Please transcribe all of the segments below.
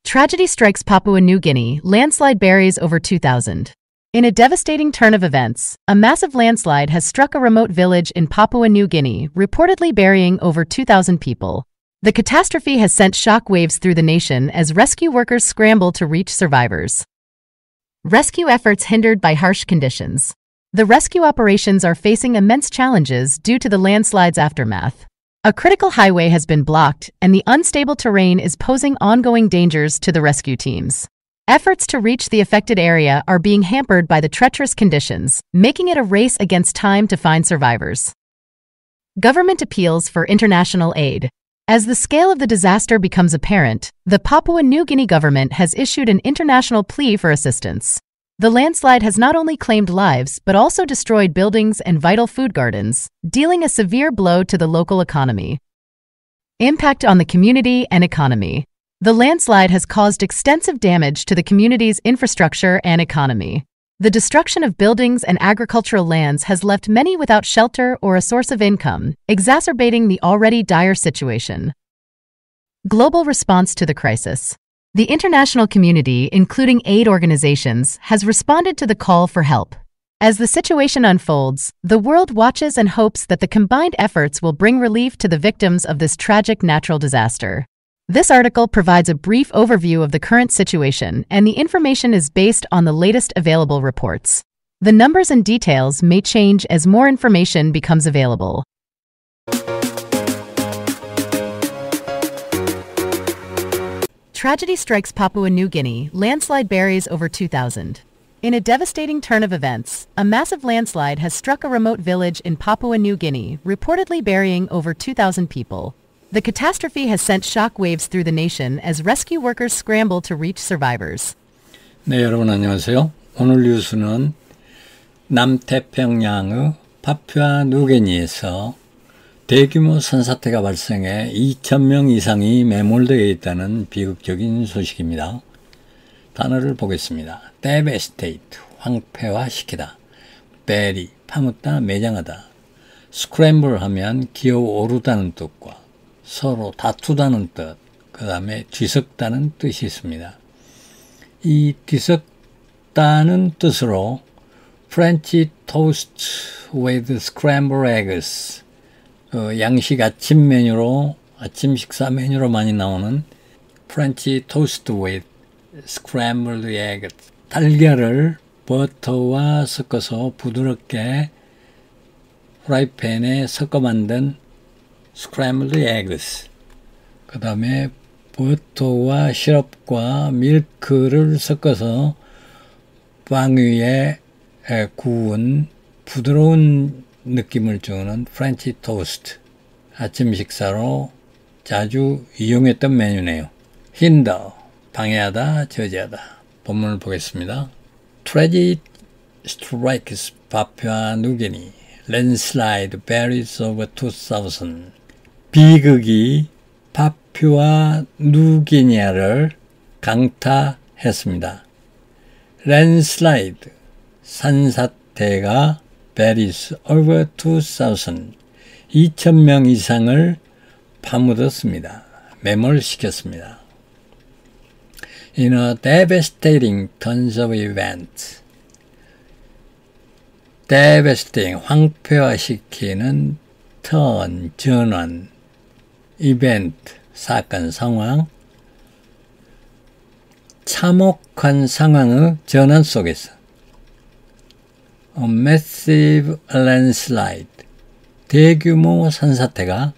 Tragedy strikes Papua New Guinea, landslide buries over 2,000. In a devastating turn of events, a massive landslide has struck a remote village in Papua New Guinea, reportedly burying over 2,000 people. The catastrophe has sent shock waves through the nation as rescue workers scramble to reach survivors. Rescue efforts hindered by harsh conditions. The rescue operations are facing immense challenges due to the landslide's aftermath. A critical highway has been blocked, and the unstable terrain is posing ongoing dangers to the rescue teams. Efforts to reach the affected area are being hampered by the treacherous conditions, making it a race against time to find survivors. Government appeals for international aid. As the scale of the disaster becomes apparent, the Papua New Guinea government has issued an international plea for assistance. The landslide has not only claimed lives but also destroyed buildings and vital food gardens, dealing a severe blow to the local economy. Impact on the community and economy. The landslide has caused extensive damage to the community's infrastructure and economy. The destruction of buildings and agricultural lands has left many without shelter or a source of income, exacerbating the already dire situation. Global response to the crisis. The international community, including aid organizations, has responded to the call for help. As the situation unfolds, the world watches and hopes that the combined efforts will bring relief to the victims of this tragic natural disaster. This article provides a brief overview of the current situation, and the information is based on the latest available reports. The numbers and details may change as more information becomes available. Tragedy strikes Papua New Guinea, landslide buries over 2,000. In a devastating turn of events, a massive landslide has struck a remote village in Papua New Guinea, reportedly burying over 2,000 people. The catastrophe has sent shock waves through the nation as rescue workers scramble to reach survivors. 네, 여러분 안녕하세요. 오늘 뉴스는 남태평양의 파푸아 뉴기니에서 대규모 산사태가 발생해 2,000명 이상이 매몰되어 있다는 비극적인 소식입니다. 단어를 보겠습니다. devastate, 황폐화시키다. bury, 파묻다, 매장하다. scramble 하면 기어오르다는 뜻과 서로 다투다는 뜻, 그 다음에 뒤섞다는 뜻이 있습니다. 이 뒤섞다는 뜻으로 French toast with scrambled eggs, 양식 아침 메뉴로, 아침 식사 메뉴로 많이 나오는 French toast with scrambled eggs, 달걀을 버터와 섞어서 부드럽게 프라이팬에 섞어 만든 scrambled eggs, 그 다음에 버터와 시럽과 밀크를 섞어서 빵 위에 구운 부드러운 느낌을 주는 프렌치 토스트, 아침 식사로 자주 이용했던 메뉴네요. hinder, 방해하다, 저지하다. 본문을 보겠습니다. Tragedy strikes Papua New Guinea, landslide buries over 2,000. 비극이 파푸아 뉴기니아를 강타했습니다. landslide, 산사태가 buries over 2,000, 2,000명 이상을 파묻었습니다. 매몰시켰습니다. In a devastating turn of events, devastating, 황폐화시키는 turn, 전환, event, 사건, 상황, 참혹한 상황의 전환 속에서 A massive landslide, 대규모 산사태가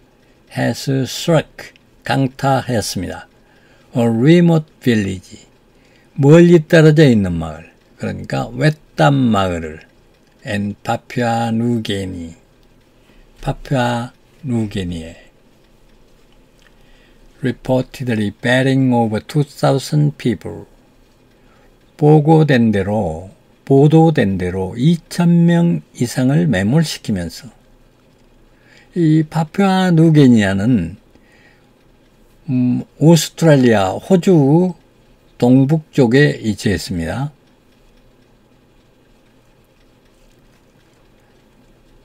has struck, 강타했습니다. A remote village, 멀리 떨어져 있는 마을, 그러니까 외딴 마을을 and Papua New Guinea, 파푸아 뉴기니에 reportedly burying over 2,000 people, 보도된 대로 2,000명 이상을 매몰시키면서 이 파푸아 뉴기니아는 오스트랄리아, 호주 동북쪽에 위치했습니다.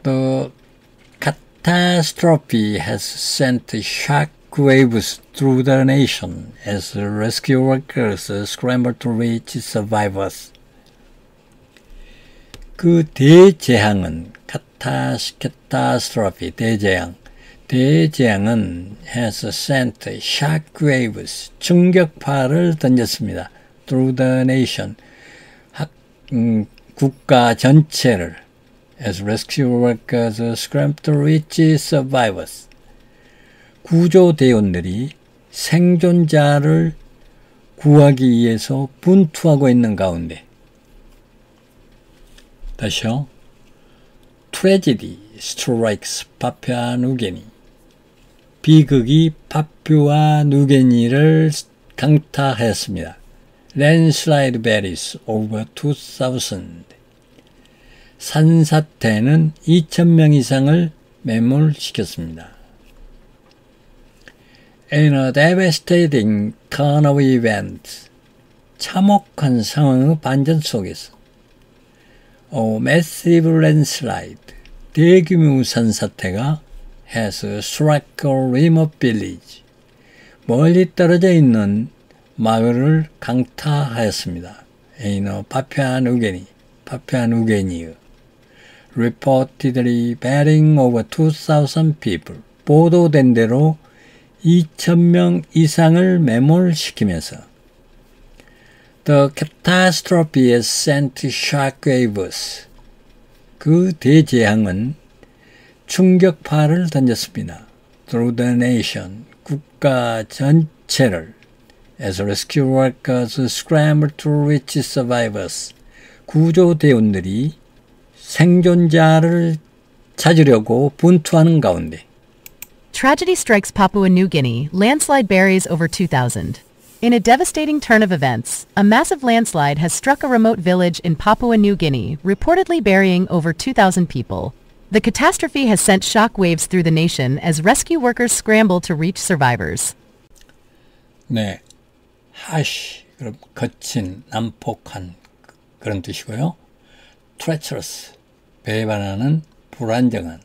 The catastrophe has sent shock shockwaves through the nation as rescue workers scramble to reach survivors. 그 대재앙은 catastrophe, 대재앙은 has sent shockwaves, 충격파를 던졌습니다. through the nation, 국가 전체를 as rescue workers scramble to reach survivors. 구조대원들이 생존자를 구하기 위해서 분투하고 있는 가운데 다시요. Tragedy strikes Papua New Guinea. 비극이 파푸아 누게니를 강타하였습니다. Landslide varies over 2,000. 산사태는 2,000명 이상을 매몰시켰습니다. In a devastating turn of events, 참혹한 상황의 반전 속에서 A massive landslide, 대규모 산사태가 has struck a remote village, 멀리 떨어져 있는 마을을 강타하였습니다. In Papua New Guinea, reportedly bearing over 2,000 people, 보도된 대로 2,000명 이상을 매몰시키면서 The catastrophe has sent shockwaves. 그 대재앙은 충격파를 던졌습니다. Through the nation, 국가 전체를 as rescue workers scramble to reach survivors. 구조대원들이 생존자를 찾으려고 분투하는 가운데 Tragedy strikes Papua New Guinea. Landslide buries over 2,000. In a devastating turn of events, a massive landslide has struck a remote village in Papua New Guinea, reportedly burying over 2,000 people. The catastrophe has sent shockwaves through the nation as rescue workers scramble to reach survivors. 네, harsh, 그럼 거친, 난폭한 그런 뜻이고요. treacherous, 배반하는, 불안정한.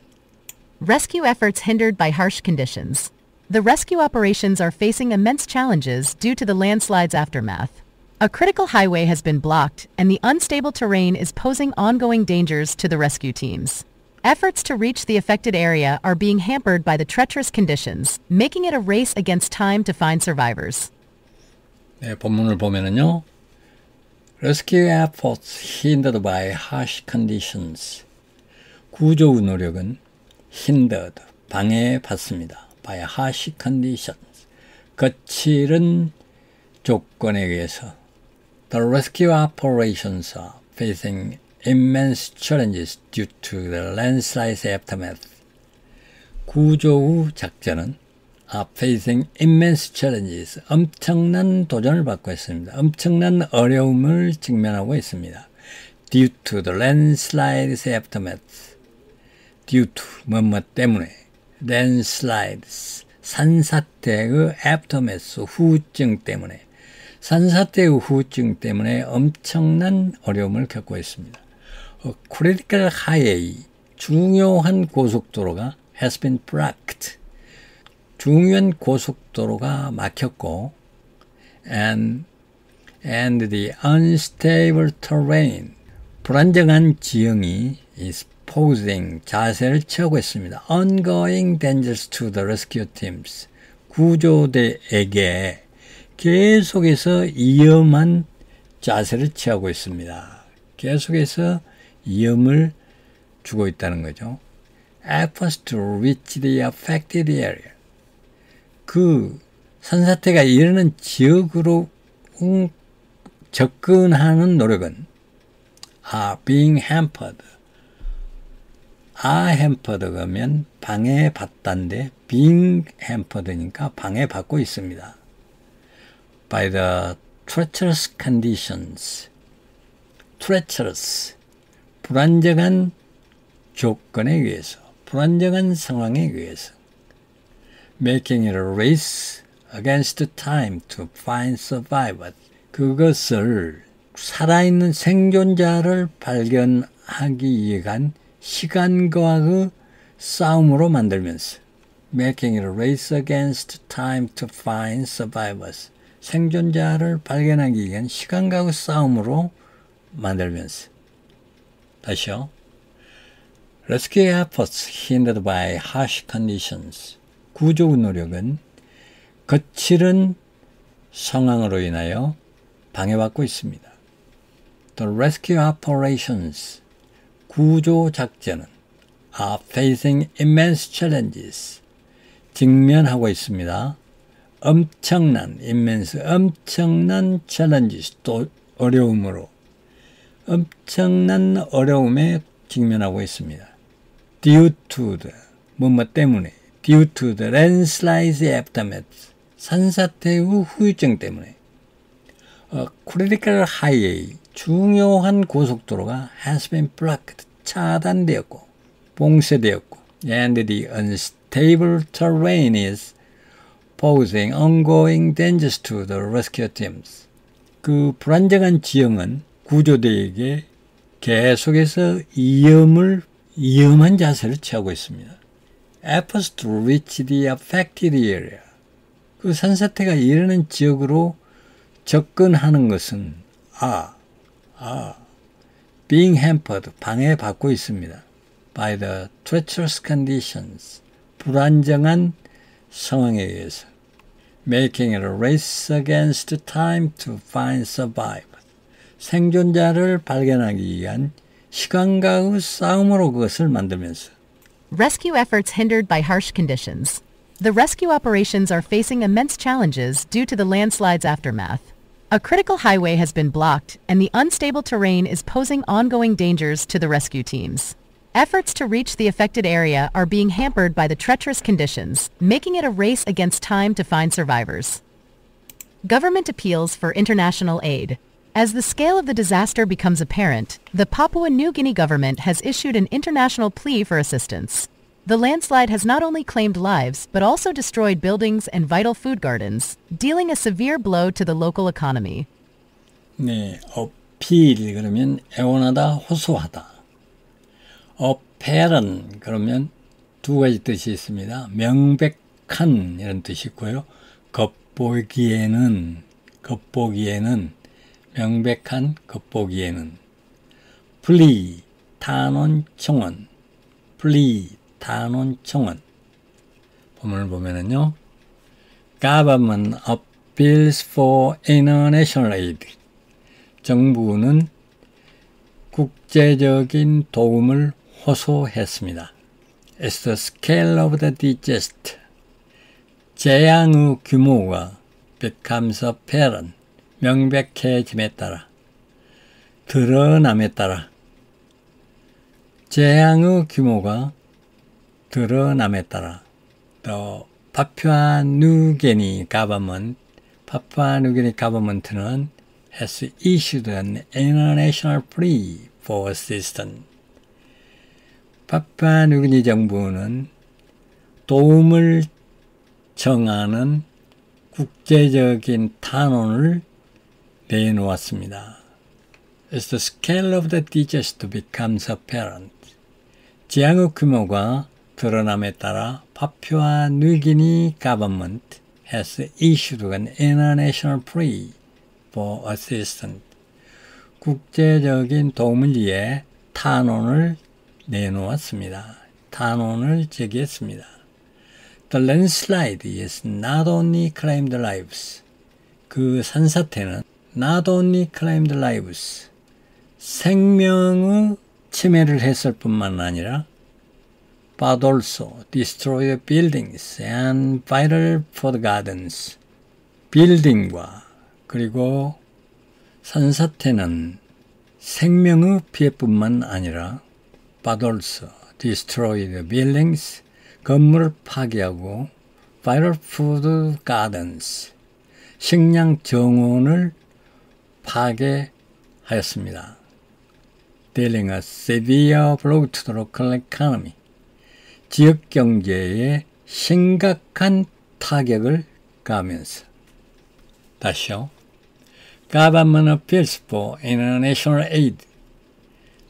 Rescue efforts hindered by harsh conditions. The rescue operations are facing immense challenges due to the landslide's aftermath. A critical highway has been blocked, and the unstable terrain is posing ongoing dangers to the rescue teams. Efforts to reach the affected area are being hampered by the treacherous conditions, making it a race against time to find survivors. 네, 본문을 보면은요. Rescue efforts hindered by harsh conditions. 구조 노력은 hindered, 방해받습니다. by harsh conditions. 거칠은 조건에 의해서 The rescue operations are facing immense challenges due to the landslide's aftermath. 구조 후 작전은 are facing immense challenges. 엄청난 도전을 받고 있습니다. 엄청난 어려움을 직면하고 있습니다. Due to the landslide's aftermath. Due to 뭐뭐 때문에 landslides 산사태의 aftermath 후증 때문에 산사태의 후증 때문에 엄청난 어려움을 겪고 있습니다. critical highway 중요한 고속도로가 has been blocked. 중요한 고속도로가 막혔고 and the unstable terrain 불안정한 지형이 is posing 자세를 취하고 있습니다. ongoing dangers to the rescue teams 구조대에게 계속해서 위험한 자세를 취하고 있습니다. 계속해서 위험을 주고 있다는 거죠. efforts to reach the affected area 그 산사태가 이르는 지역으로 접근하는 노력은 are being hampered. are hampered 그러면 방해받다인데 being hampered니까 방해받고 있습니다. by the treacherous conditions. treacherous 불안정한 조건에 의해서 불안정한 상황에 의해서 making it a race against time to find survivors. 그것을 살아있는 생존자를 발견하기 위한 시간과의 싸움으로 만들면서 making it a race against time to find survivors. 생존자를 발견하기 위한 시간과 싸움으로 만들면서. 다시요. Rescue efforts hindered by harsh conditions. 구조 노력은 거칠은 상황으로 인하여 방해받고 있습니다. The rescue operations, 구조 작전은 are facing immense challenges. 직면하고 있습니다. 엄청난 challenges, 또 어려움으로 엄청난 어려움에 직면하고 있습니다. Due to the 때문에 due to the landslide aftermath, 산사태 후 후유증 때문에 critical highway, 중요한 고속도로가 has been blocked, 차단되었고 봉쇄되었고 and the unstable terrain is posing ongoing dangers to the rescue teams. 그 불안정한 지형은 구조대에게 계속해서 위험한 자세를 취하고 있습니다. Efforts to reach the affected area. 그 산사태가 이르는 지역으로 접근하는 것은 being hampered, 방해받고 있습니다. by the treacherous conditions, 불안정한 상황에 의해서. making it a race against time to find survivors. 생존자를 발견하기 위한 시간과의 싸움으로 그것을 만들면서. Rescue efforts hindered by harsh conditions. The rescue operations are facing immense challenges due to the landslide's aftermath. A critical highway has been blocked, and the unstable terrain is posing ongoing dangers to the rescue teams. Efforts to reach the affected area are being hampered by the treacherous conditions, making it a race against time to find survivors. Government appeals for international aid. As the scale of the disaster becomes apparent, the Papua New Guinea government has issued an international plea for assistance. The landslide has not only claimed lives, but also destroyed buildings and vital food gardens, dealing a severe blow to the local economy. 네, 어필 그러면 애원하다, 호소하다. apparent 그러면 두 가지 뜻이 있습니다. 명백한 이런 뜻이 있고요. 겉보기에는 명백한 겉보기에는 plea, 탄원, 청원 본문을 보면은요. Government appeals for international aid. 정부는 국제적인 도움을 호소했습니다. As the scale of the disaster, 재앙의 규모가 becomes apparent, 명백해짐에 따라, 드러남에 따라, 재앙의 규모가 드러남에 따라, The Papua New Guinea government는 has issued an international plea for assistance. 파푸아 뉴기니 정부는 도움을 청하는 국제적인 탄원을 내놓았습니다. As the scale of the disaster becomes apparent, 재앙의 규모가 드러남에 따라 파푸아 뉴기니 government has issued an international plea for assistance. 국제적인 도움을 위해 탄원을 내놓았습니다. 탄원을 제기했습니다. The landslide is not only claimed lives. 그 산사태는 not only claimed lives. 생명의 침해를 했을 뿐만 아니라 but also destroyed buildings and vital food gardens. 빌딩과 그리고 산사태는 생명의 피해뿐만 아니라 but also destroyed buildings, 건물을 파괴하고 vital food gardens, 식량 정원을 파괴하였습니다. Dealing a severe blow to the local economy, 지역 경제에 심각한 타격을 가하면서. 다시요. Government appeals for international aid.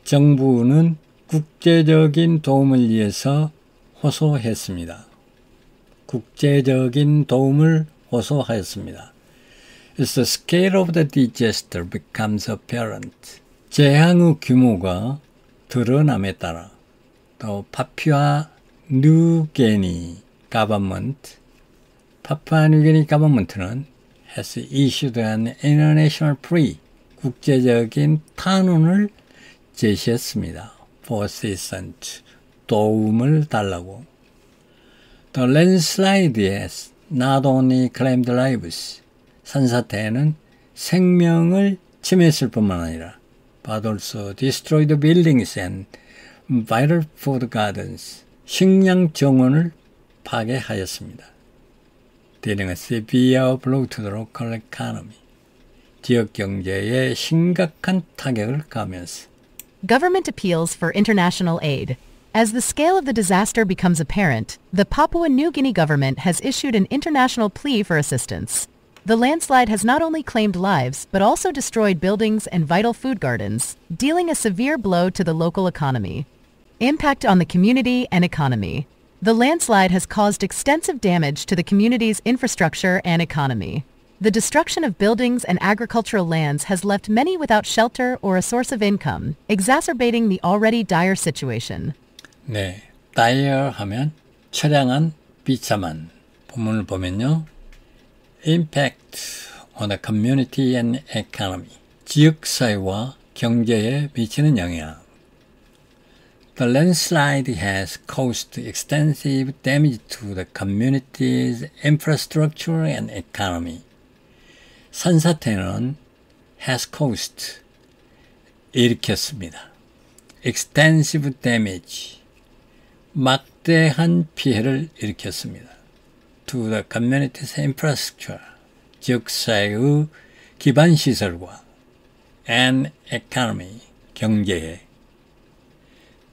정부는 국제적인 도움을 위해서 호소했습니다. 국제적인 도움을 호소하였습니다. As the scale of the disaster becomes apparent, 재앙의 규모가 드러남에 따라 또 파푸아 뉴기니 government, 파푸아 뉴기니 government는 has issued an international plea, 국제적인 탄원을 제시했습니다. For assistance, 도움을 달라고. The landslide has not only claimed lives, 산사태는 생명을 침해했을 뿐만 아니라 but also destroyed buildings and vital food gardens, 식량 정원을 파괴하였습니다. Dealing a severe blow to the local economy, 지역 경제에 심각한 타격을 가하면서 Government appeals for international aid. As the scale of the disaster becomes apparent, the Papua New Guinea government has issued an international plea for assistance. The landslide has not only claimed lives, but also destroyed buildings and vital food gardens, dealing a severe blow to the local economy. Impact on the community and economy. The landslide has caused extensive damage to the community's infrastructure and economy. The destruction of buildings and agricultural lands has left many without shelter or a source of income, exacerbating the already dire situation. 네, dire 하면 처량한, 비참한. 본문을 보면요. Impact on the community and economy, 지역사회와 경제에 미치는 영향. The landslide has caused extensive damage to the community's infrastructure and economy. 산사태는 has caused, 일으켰습니다. extensive damage, 막대한 피해를 일으켰습니다. to the community's infrastructure, 지역사회의 기반시설과 and economy, 경제에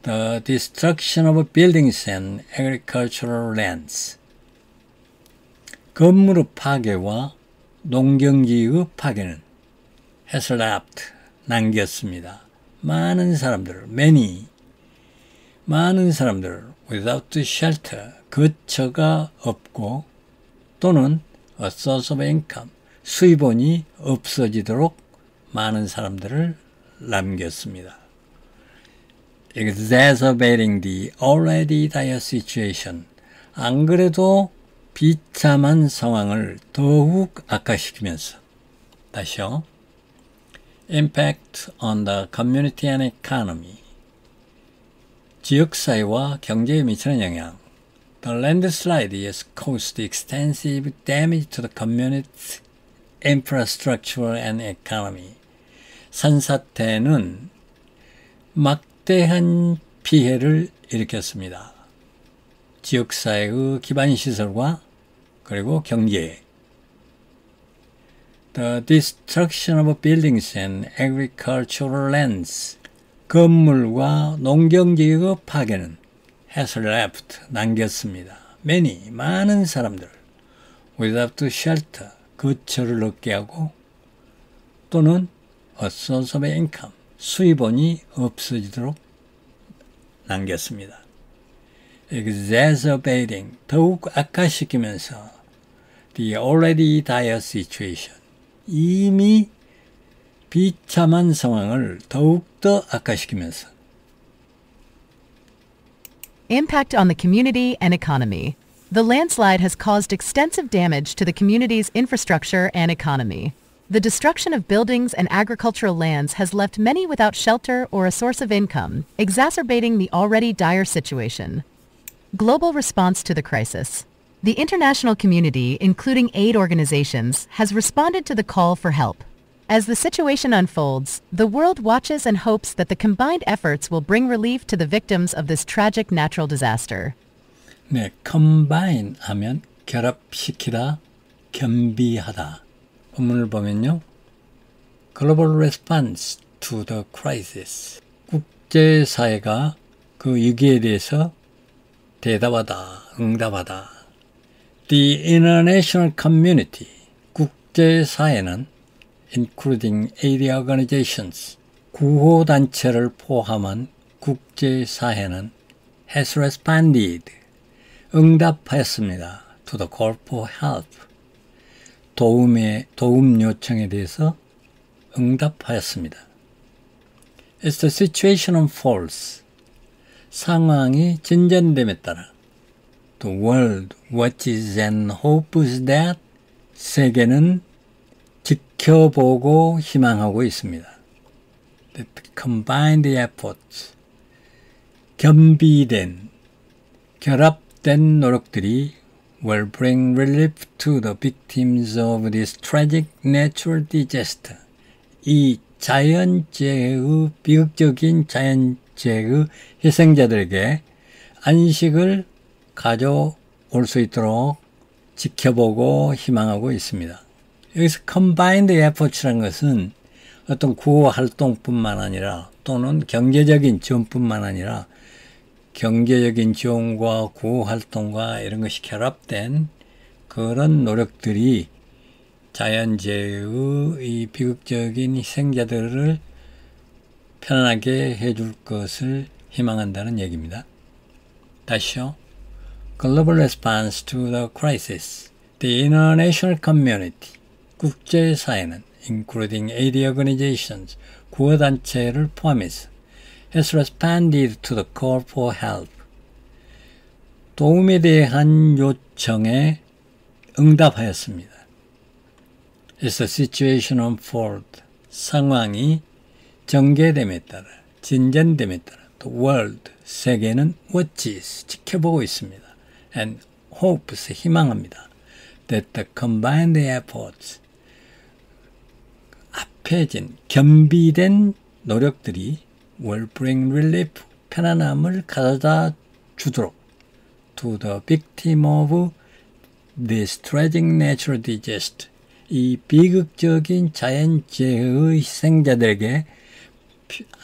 the destruction of buildings and agricultural lands, 건물의 파괴와 농경지의 파괴는 has left, 남겼습니다. 많은 사람들, many, 많은 사람들 without shelter, 거처가 없고 또는 a source of income, 수입원이 없어지도록 많은 사람들을 남겼습니다. Exacerbating the already dire situation, 안 그래도 비참한 상황을 더욱 악화시키면서 다시요. Impact on the community and economy, 지역사회와 경제에 미치는 영향. The landslide has caused extensive damage to the community's infrastructure and economy. 산사태는 막대한 피해를 일으켰습니다. 지역사회의 기반시설과 그리고 경제에. The destruction of buildings and agricultural lands, 건물과 농경지의 파괴는 has left, 남겼습니다. many, 많은 사람들 without shelter, 거처를 얻게 하고 또는 a source of income, 수입원이 없어지도록 남겼습니다. Exacerbating, 더욱 악화시키면서 the already dire situation, 이미 비참한 상황을 더욱더 악화시키면서 Impact on the community and economy. The landslide has caused extensive damage to the community's infrastructure and economy. The destruction of buildings and agricultural lands has left many without shelter or a source of income, exacerbating the already dire situation. Global response to the crisis. The international community, including aid organizations, has responded to the call for help. As the situation unfolds, the world watches and hopes that the combined efforts will bring relief to the victims of this tragic natural disaster. 네, combine 하면 결합시키다, 겸비하다. 본문을 보면요. Global response to the crisis. 국제사회가 그 위기에 대해서 대답하다, 응답하다. The international community. 국제사회는 including aid organizations. 구호단체를 포함한 국제사회는 has responded. 응답하였습니다. to the call for help. 도움 요청에 대해서 응답하였습니다. As the situation unfolds, 상황이 진전됨에 따라 The world watches and hopes that 세계는 지켜보고 희망하고 있습니다. That combined efforts, 결합된 노력들이 will bring relief to the victims of this tragic natural disaster. 이 자연재해의 비극적인 자연재해의 희생자들에게 안식을 가져올 수 있도록 지켜보고 희망하고 있습니다. 여기서 combined efforts라는 것은 어떤 구호 활동뿐만 아니라 또는 경제적인 지원뿐만 아니라 경제적인 지원과 구호 활동과 이런 것이 결합된 그런 노력들이 자연재해의 이 비극적인 희생자들을 편안하게 해줄 것을 희망한다는 얘기입니다. 다시요. Global response to the crisis. The international community. 국제사회는 including aid organizations, 구호단체를 포함해서 has responded to the call for help. 도움에 대한 요청에 응답하였습니다. As the situation unfolds, 상황이 전개됨에 따라, 진전됨에 따라, the world, 세계는 watches, 지켜보고 있습니다. And hopes, 희망합니다. That the combined efforts, 합해진, 겸비된 노력들이 will bring relief, 편안함을 가져다 주도록 to the victim of this tragic natural disaster. 이 비극적인 자연재해의 희생자들에게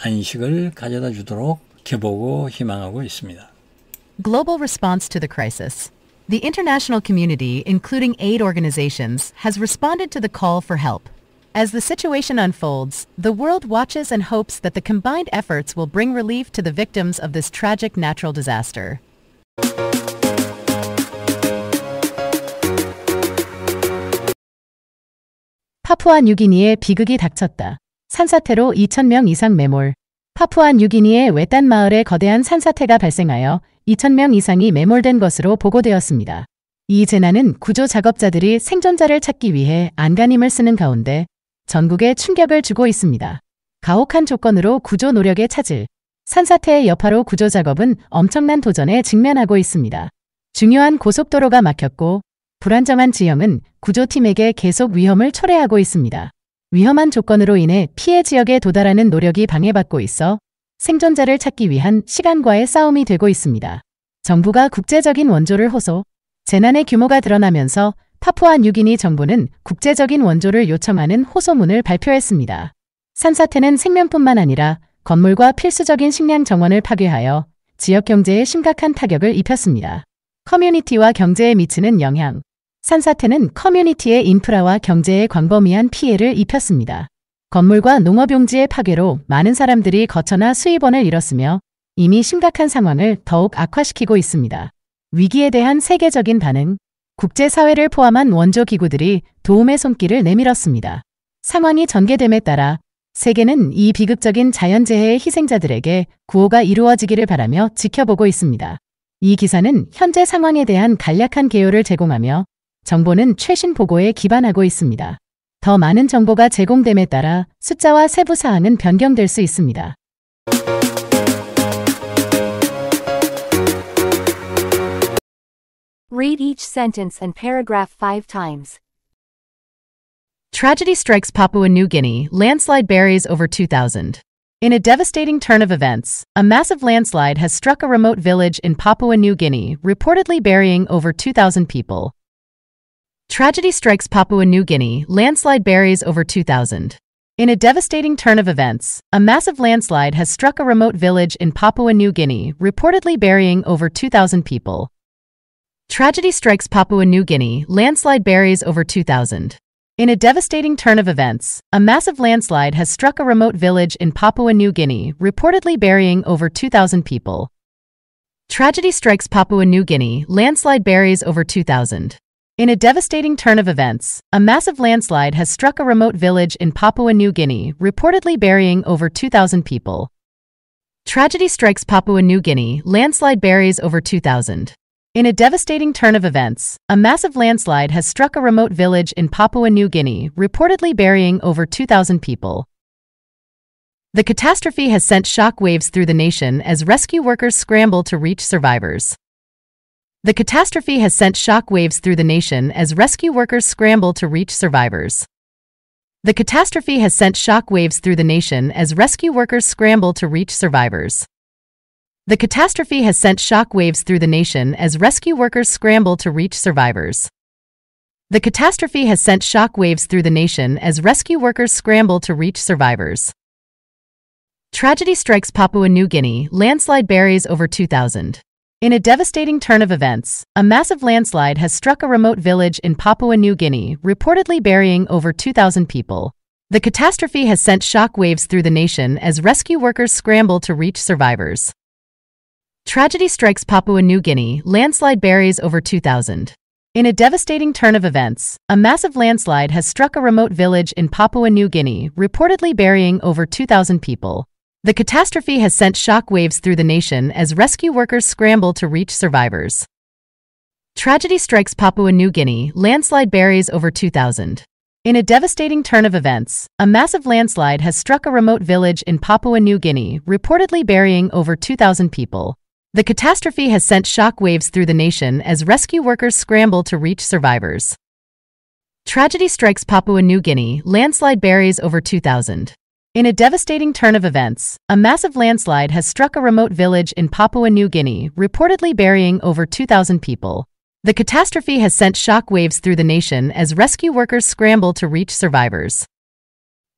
안식을 가져다 주도록 지켜보고 희망하고 있습니다. Global response to the crisis. The international community, including aid organizations, has responded to the call for help. As the situation unfolds, the world watches and hopes that the combined efforts will bring relief to the victims of this tragic natural disaster. 파푸아 뉴기니에 비극이 닥쳤다. 산사태로 2,000명 이상 매몰. 파푸아 뉴기니의 외딴 마을에 거대한 산사태가 발생하여 2,000명 이상이 매몰된 것으로 보고되었습니다. 이 재난은 구조 작업자들이 생존자를 찾기 위해 안간힘을 쓰는 가운데 전국에 충격을 주고 있습니다. 가혹한 조건으로 구조 노력에 차질. 산사태의 여파로 구조 작업은 엄청난 도전에 직면하고 있습니다. 중요한 고속도로가 막혔고 불안정한 지형은 구조팀에게 계속 위험을 초래하고 있습니다. 위험한 조건으로 인해 피해 지역에 도달하는 노력이 방해받고 있어 생존자를 찾기 위한 시간과의 싸움이 되고 있습니다. 정부가 국제적인 원조를 호소. 재난의 규모가 드러나면서 파푸아 뉴기니 정부는 국제적인 원조를 요청하는 호소문을 발표했습니다. 산사태는 생명뿐만 아니라 건물과 필수적인 식량 정원을 파괴하여 지역 경제에 심각한 타격을 입혔습니다. 커뮤니티와 경제에 미치는 영향. 산사태는 커뮤니티의 인프라와 경제에 광범위한 피해를 입혔습니다. 건물과 농업용지의 파괴로 많은 사람들이 거처나 수입원을 잃었으며 이미 심각한 상황을 더욱 악화시키고 있습니다. 위기에 대한 세계적인 반응. 국제사회를 포함한 원조기구들이 도움의 손길을 내밀었습니다. 상황이 전개됨에 따라 세계는 이 비극적인 자연재해의 희생자들에게 구호가 이루어지기를 바라며 지켜보고 있습니다. 이 기사는 현재 상황에 대한 간략한 개요를 제공하며 정보는 최신 보고에 기반하고 있습니다. 더 많은 정보가 제공됨에 따라 숫자와 세부 사항은 변경될 수 있습니다. Read each sentence and paragraph 5 times. Tragedy strikes Papua New Guinea. Landslide buries over 2,000. In a devastating turn of events, a massive landslide has struck a remote village in Papua New Guinea, reportedly burying over 2,000 people. Tragedy strikes Papua New Guinea. Landslide buries over 2,000. In a devastating turn of events, a massive landslide has struck a remote village in Papua New Guinea, reportedly burying over 2,000 people. Tragedy strikes Papua New Guinea. Landslide buries over 2,000. In a devastating turn of events, a massive landslide has struck a remote village in Papua New Guinea, reportedly burying over 2,000 people. Tragedy strikes Papua New Guinea, landslide buries over 2,000. In a devastating turn of events, a massive landslide has struck a remote village in Papua New Guinea, reportedly burying over 2,000 people. Tragedy strikes Papua New Guinea, landslide buries over 2,000. In a devastating turn of events, a massive landslide has struck a remote village in Papua New Guinea, reportedly burying over 2,000 people. The catastrophe has sent shock waves through the nation as rescue workers scramble to reach survivors. The catastrophe has sent shock waves through the nation as rescue workers scramble to reach survivors. The catastrophe has sent shock waves through the nation as rescue workers scramble to reach survivors. The catastrophe has sent shock waves through the nation as rescue workers scramble to reach survivors. The catastrophe has sent shock waves through the nation as rescue workers scramble to reach survivors. Tragedy strikes Papua New Guinea, landslide buries over 2,000. In a devastating turn of events, a massive landslide has struck a remote village in Papua New Guinea, reportedly burying over 2,000 people. The catastrophe has sent shock waves through the nation as rescue workers scramble to reach survivors. Tragedy strikes Papua New Guinea, landslide buries over 2,000. In a devastating turn of events, a massive landslide has struck a remote village in Papua New Guinea, reportedly burying over 2,000 people. The catastrophe has sent shock waves through the nation as rescue workers scramble to reach survivors. Tragedy strikes Papua New Guinea, landslide buries over 2,000. In a devastating turn of events, a massive landslide has struck a remote village in Papua New Guinea, reportedly burying over 2,000 people. The catastrophe has sent shock waves through the nation as rescue workers scramble to reach survivors. Tragedy strikes Papua New Guinea, landslide buries over 2,000. In a devastating turn of events, a massive landslide has struck a remote village in Papua New Guinea, reportedly burying over 2,000 people. The catastrophe has sent shock waves through the nation as rescue workers scramble to reach survivors.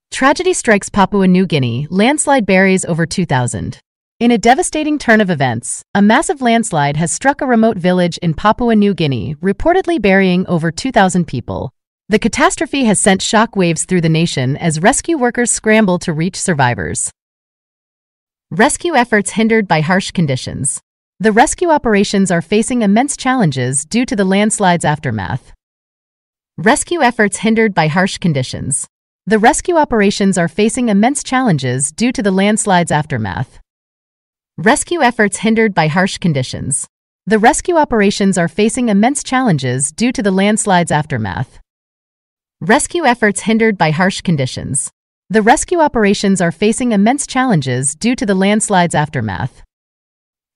Tragedy strikes Papua New Guinea, landslide buries over 2,000. In a devastating turn of events, a massive landslide has struck a remote village in Papua New Guinea, reportedly burying over 2,000 people. The catastrophe has sent shock waves through the nation as rescue workers scramble to reach survivors. Rescue efforts hindered by harsh conditions. The rescue operations are facing immense challenges due to the landslide's aftermath. Rescue efforts hindered by harsh conditions. The rescue operations are facing immense challenges due to the landslide's aftermath. Rescue efforts hindered by harsh conditions. The rescue operations are facing immense challenges due to the landslide's aftermath. Rescue efforts hindered by harsh conditions. The rescue operations are facing immense challenges due to the landslide's aftermath.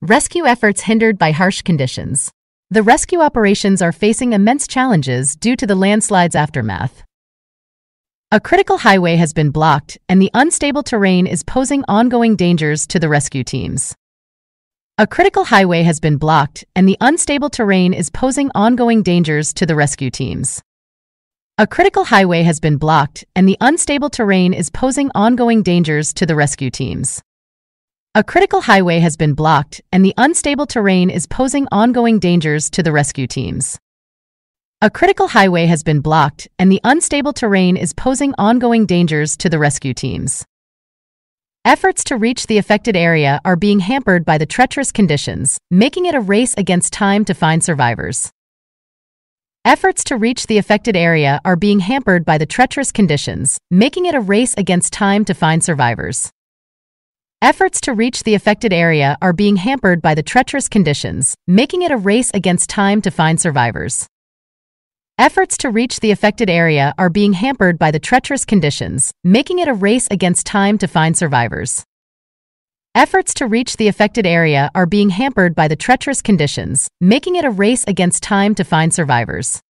Rescue efforts hindered by harsh conditions. The rescue operations are facing immense challenges due to the landslide's aftermath. A critical highway has been blocked, and the unstable terrain is posing ongoing dangers to the rescue teams. A critical highway has been blocked, and the unstable terrain is posing ongoing dangers to the rescue teams. A critical highway has been blocked, and the unstable terrain is posing ongoing dangers to the rescue teams. A critical highway has been blocked, and the unstable terrain is posing ongoing dangers to the rescue teams. A critical highway has been blocked, and the unstable terrain is posing ongoing dangers to the rescue teams. Efforts to reach the affected area are being hampered by the treacherous conditions, making it a race against time to find survivors. Efforts to reach the affected area are being hampered by the treacherous conditions, making it a race against time to find survivors. Efforts to reach the affected area are being hampered by the treacherous conditions, making it a race against time to find survivors. Efforts to reach the affected area are being hampered by the treacherous conditions, making it a race against time to find survivors. Efforts to reach the affected area are being hampered by the treacherous conditions, making it a race against time to find survivors.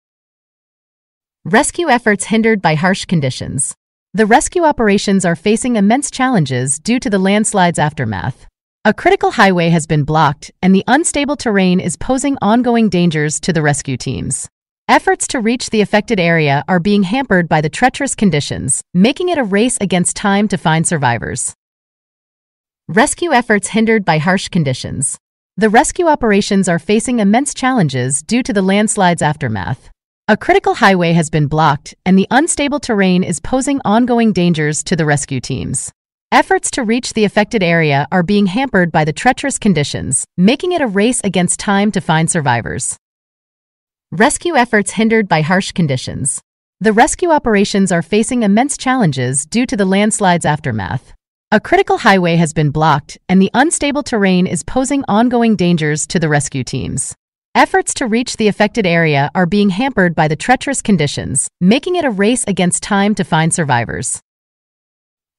Rescue efforts hindered by harsh conditions. The rescue operations are facing immense challenges due to the landslide's aftermath. A critical highway has been blocked, and the unstable terrain is posing ongoing dangers to the rescue teams. Efforts to reach the affected area are being hampered by the treacherous conditions, making it a race against time to find survivors. Rescue efforts hindered by harsh conditions. The rescue operations are facing immense challenges due to the landslide's aftermath. A critical highway has been blocked, and the unstable terrain is posing ongoing dangers to the rescue teams. Efforts to reach the affected area are being hampered by the treacherous conditions, making it a race against time to find survivors. Rescue efforts hindered by harsh conditions. The rescue operations are facing immense challenges due to the landslide's aftermath. A critical highway has been blocked, and the unstable terrain is posing ongoing dangers to the rescue teams. Efforts to reach the affected area are being hampered by the treacherous conditions, making it a race against time to find survivors.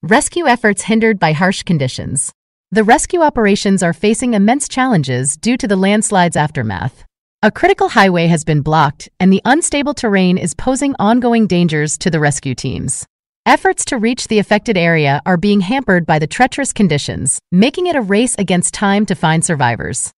Rescue efforts hindered by harsh conditions. The rescue operations are facing immense challenges due to the landslide's aftermath. A critical highway has been blocked, and the unstable terrain is posing ongoing dangers to the rescue teams. Efforts to reach the affected area are being hampered by the treacherous conditions, making it a race against time to find survivors.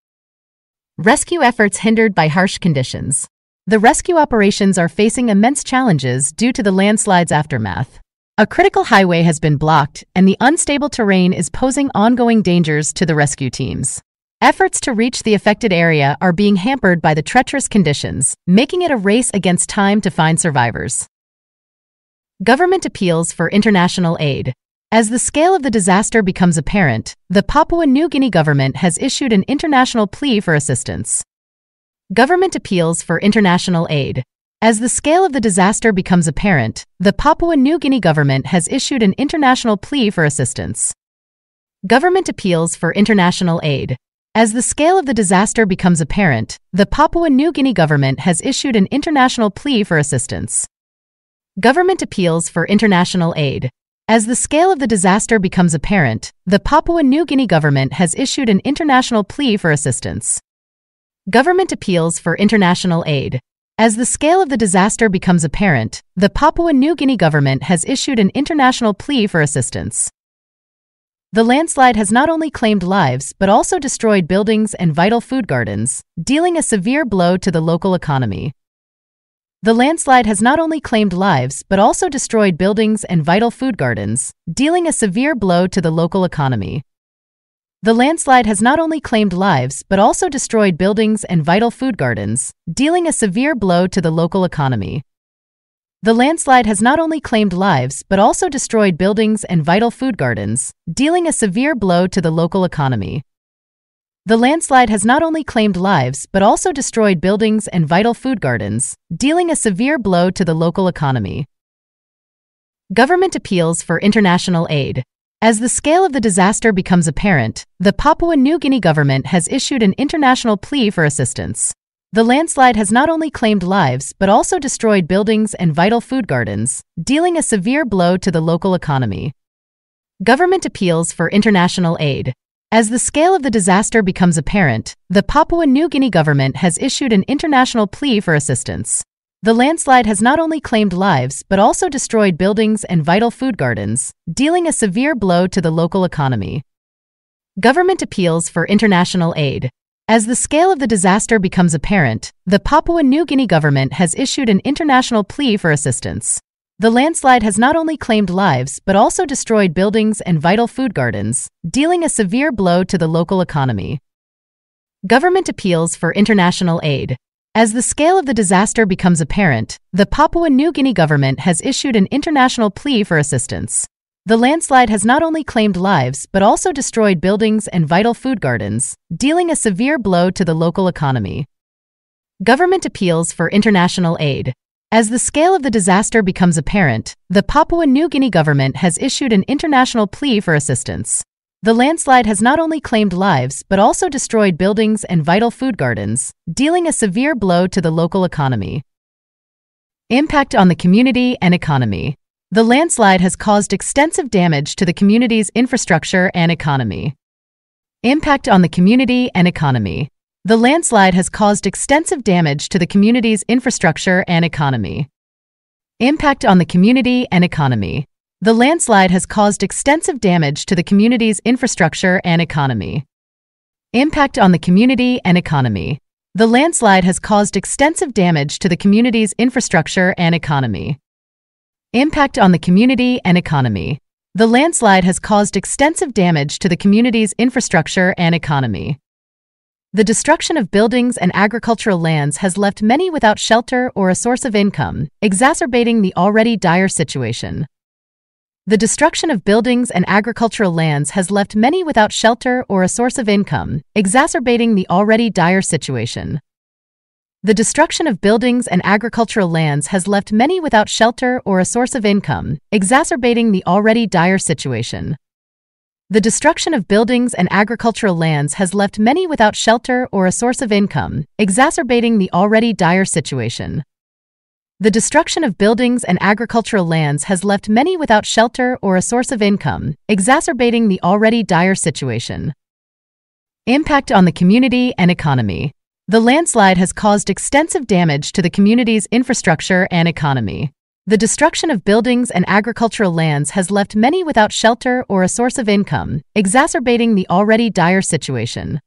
Rescue efforts hindered by harsh conditions. The rescue operations are facing immense challenges due to the landslide's aftermath. A critical highway has been blocked, and the unstable terrain is posing ongoing dangers to the rescue teams. Efforts to reach the affected area are being hampered by the treacherous conditions, making it a race against time to find survivors. Government appeals for international aid. As the scale of the disaster becomes apparent, the Papua New Guinea government has issued an international plea for assistance. Government appeals for international aid. As the scale of the disaster becomes apparent, the Papua New Guinea government has issued an international plea for assistance. Government appeals for international aid. As the scale of the disaster becomes apparent, the Papua New Guinea government has issued an international plea for assistance. Government appeals for international aid. As the scale of the disaster becomes apparent, the Papua New Guinea government has issued an international plea for assistance. Government appeals for international aid. As the scale of the disaster becomes apparent, the Papua New Guinea government has issued an international plea for assistance. The landslide has not only claimed lives but also destroyed buildings and vital food gardens, dealing a severe blow to the local economy. The landslide has not only claimed lives but also destroyed buildings and vital food gardens, dealing a severe blow to the local economy. The landslide has not only claimed lives but also destroyed buildings and vital food gardens, dealing a severe blow to the local economy. The landslide has not only claimed lives but also destroyed buildings and vital food gardens, dealing a severe blow to the local economy. The landslide has not only claimed lives but also destroyed buildings and vital food gardens, dealing a severe blow to the local economy. Government appeals for international aid. As the scale of the disaster becomes apparent, the Papua New Guinea government has issued an international plea for assistance. The landslide has not only claimed lives but also destroyed buildings and vital food gardens, dealing a severe blow to the local economy. Government appeals for international aid. As the scale of the disaster becomes apparent, the Papua New Guinea government has issued an international plea for assistance. The landslide has not only claimed lives but also destroyed buildings and vital food gardens, dealing a severe blow to the local economy. Government appeals for international aid. As the scale of the disaster becomes apparent, the Papua New Guinea government has issued an international plea for assistance. The landslide has not only claimed lives but also destroyed buildings and vital food gardens, dealing a severe blow to the local economy. Government appeals for international aid. As the scale of the disaster becomes apparent, the Papua New Guinea government has issued an international plea for assistance. The landslide has not only claimed lives but also destroyed buildings and vital food gardens, dealing a severe blow to the local economy. Government appeals for international aid. As the scale of the disaster becomes apparent, the Papua New Guinea government has issued an international plea for assistance. The landslide has not only claimed lives but also destroyed buildings and vital food gardens, dealing a severe blow to the local economy. Impact on the community and economy. The landslide has caused extensive damage to the community's infrastructure and economy. Impact on the community and economy. The landslide has caused extensive damage to the community's infrastructure and economy. Impact on the community and economy. The landslide has caused extensive damage to the community's infrastructure and economy. Impact on the community and economy. The landslide has caused extensive damage to the community's infrastructure and economy. Impact on the community and economy. The landslide has caused extensive damage to the community's infrastructure and economy. The destruction of buildings and agricultural lands has left many without shelter or a source of income, exacerbating the already dire situation. The destruction of buildings and agricultural lands has left many without shelter or a source of income, exacerbating the already dire situation. The destruction of buildings and agricultural lands has left many without shelter or a source of income, exacerbating the already dire situation. The destruction of buildings and agricultural lands has left many without shelter or a source of income, exacerbating the already dire situation. The destruction of buildings and agricultural lands has left many without shelter or a source of income, exacerbating the already dire situation. Impact on the community and economy. The landslide has caused extensive damage to the community's infrastructure and economy. The destruction of buildings and agricultural lands has left many without shelter or a source of income, exacerbating the already dire situation.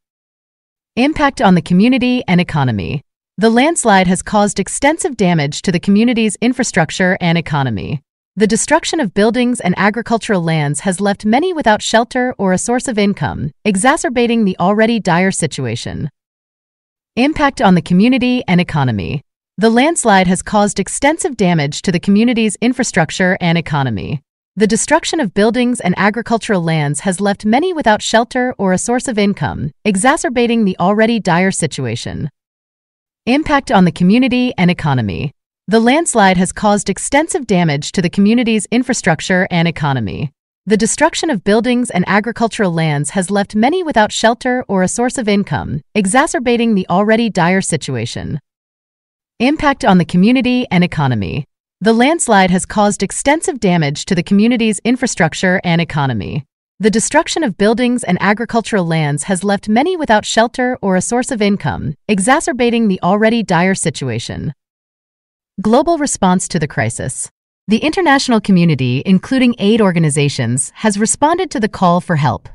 Impact on the community and economy. The landslide has caused extensive damage to the community's infrastructure and economy. The destruction of buildings and agricultural lands has left many without shelter or a source of income, exacerbating the already dire situation. Impact on the community and economy. The landslide has caused extensive damage to the community's infrastructure and economy. The destruction of buildings and agricultural lands has left many without shelter or a source of income, exacerbating the already dire situation. Impact on the community and economy. The landslide has caused extensive damage to the community's infrastructure and economy. The destruction of buildings and agricultural lands has left many without shelter or a source of income, exacerbating the already dire situation. Impact on the community and economy. The landslide has caused extensive damage to the community's infrastructure and economy. The destruction of buildings and agricultural lands has left many without shelter or a source of income, exacerbating the already dire situation. Global response to the crisis. The international community, including aid organizations, has responded to the call for help.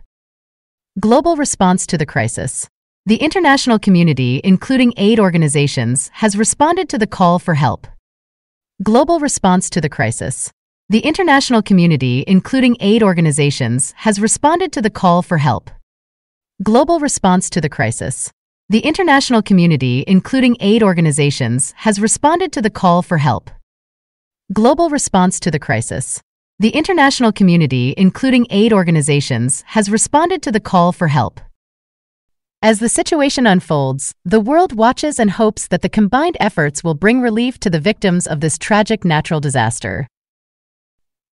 Global response to the crisis. The international community, including aid organizations, has responded to the call for help. Global response to the crisis. The international community, including aid organizations, has responded to the call for help. Global response to the crisis. The international community, including aid organizations, has responded to the call for help. Global response to the crisis. The international community, including aid organizations, has responded to the call for help. As the situation unfolds, the world watches and hopes that the combined efforts will bring relief to the victims of this tragic natural disaster.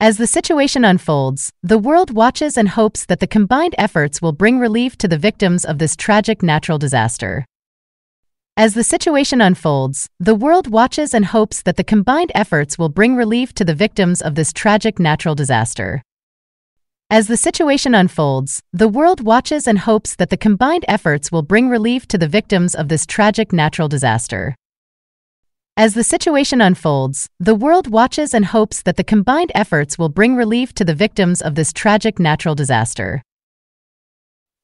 As the situation unfolds, the world watches and hopes that the combined efforts will bring relief to the victims of this tragic natural disaster. As the situation unfolds, the world watches and hopes that the combined efforts will bring relief to the victims of this tragic natural disaster. As the situation unfolds, the world watches and hopes that the combined efforts will bring relief to the victims of this tragic natural disaster. As the situation unfolds, the world watches and hopes that the combined efforts will bring relief to the victims of this tragic natural disaster.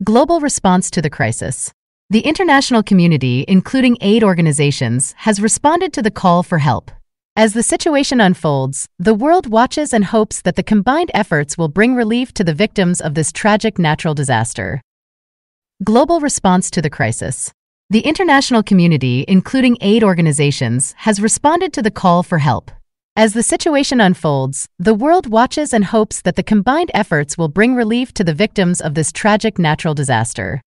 Global response to the crisis. The international community, including aid organizations, has responded to the call for help. As the situation unfolds, the world watches and hopes that the combined efforts will bring relief to the victims of this tragic natural disaster. Global response to the crisis. The international community, including aid organizations, has responded to the call for help. As the situation unfolds, the world watches and hopes that the combined efforts will bring relief to the victims of this tragic natural disaster.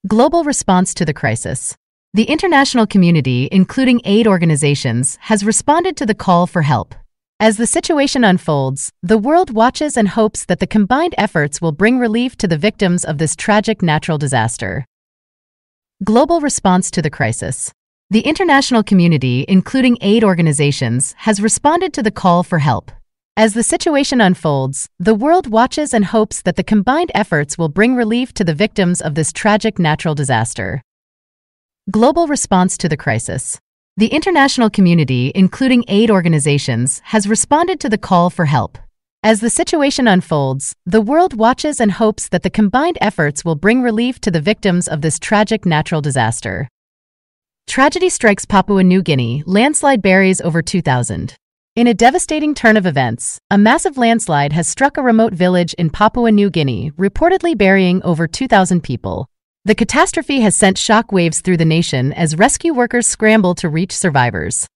Global response to the crisis. The international community, including aid organizations, has responded to the call for help. As the situation unfolds, the world watches and hopes that the combined efforts will bring relief to the victims of this tragic natural disaster. Global response to the crisis. The international community, including aid organizations, has responded to the call for help. As the situation unfolds, the world watches and hopes that the combined efforts will bring relief to the victims of this tragic natural disaster. Global response to the crisis. The international community, including aid organizations, has responded to the call for help. As the situation unfolds, the world watches and hopes that the combined efforts will bring relief to the victims of this tragic natural disaster. Tragedy strikes Papua New Guinea, landslide buries over 2,000. In a devastating turn of events, a massive landslide has struck a remote village in Papua New Guinea, reportedly burying over 2,000 people. The catastrophe has sent shockwaves through the nation as rescue workers scramble to reach survivors.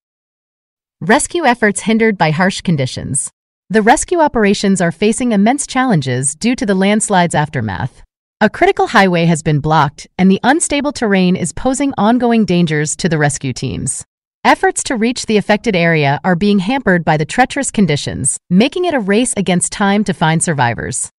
Rescue efforts hindered by harsh conditions. The rescue operations are facing immense challenges due to the landslide's aftermath. A critical highway has been blocked, and the unstable terrain is posing ongoing dangers to the rescue teams. Efforts to reach the affected area are being hampered by the treacherous conditions, making it a race against time to find survivors.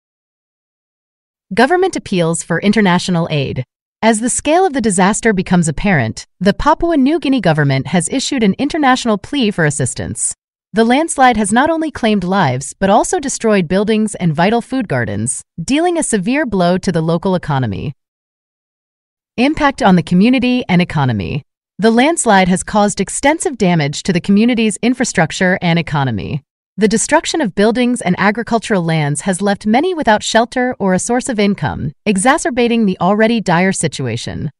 Government appeals for international aid. As the scale of the disaster becomes apparent, the Papua New Guinea government has issued an international plea for assistance. The landslide has not only claimed lives but also destroyed buildings and vital food gardens, dealing a severe blow to the local economy. Impact on the community and economy. The landslide has caused extensive damage to the community's infrastructure and economy. The destruction of buildings and agricultural lands has left many without shelter or a source of income, exacerbating the already dire situation.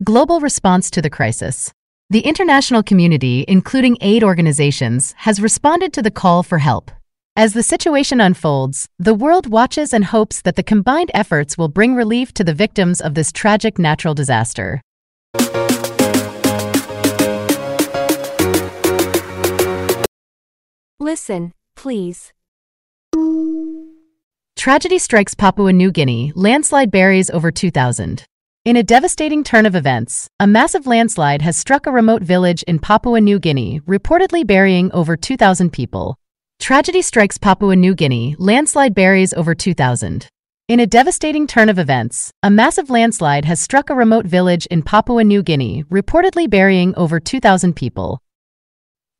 Global response to the crisis. The international community, including aid organizations, has responded to the call for help. As the situation unfolds, the world watches and hopes that the combined efforts will bring relief to the victims of this tragic natural disaster. Listen, please. Tragedy strikes Papua New Guinea, landslide buries over 2,000. In a devastating turn of events, a massive landslide has struck a remote village in Papua New Guinea, reportedly burying over 2,000 people. Tragedy strikes Papua New Guinea, landslide buries over 2,000. In a devastating turn of events, a massive landslide has struck a remote village in Papua New Guinea, reportedly burying over 2,000 people.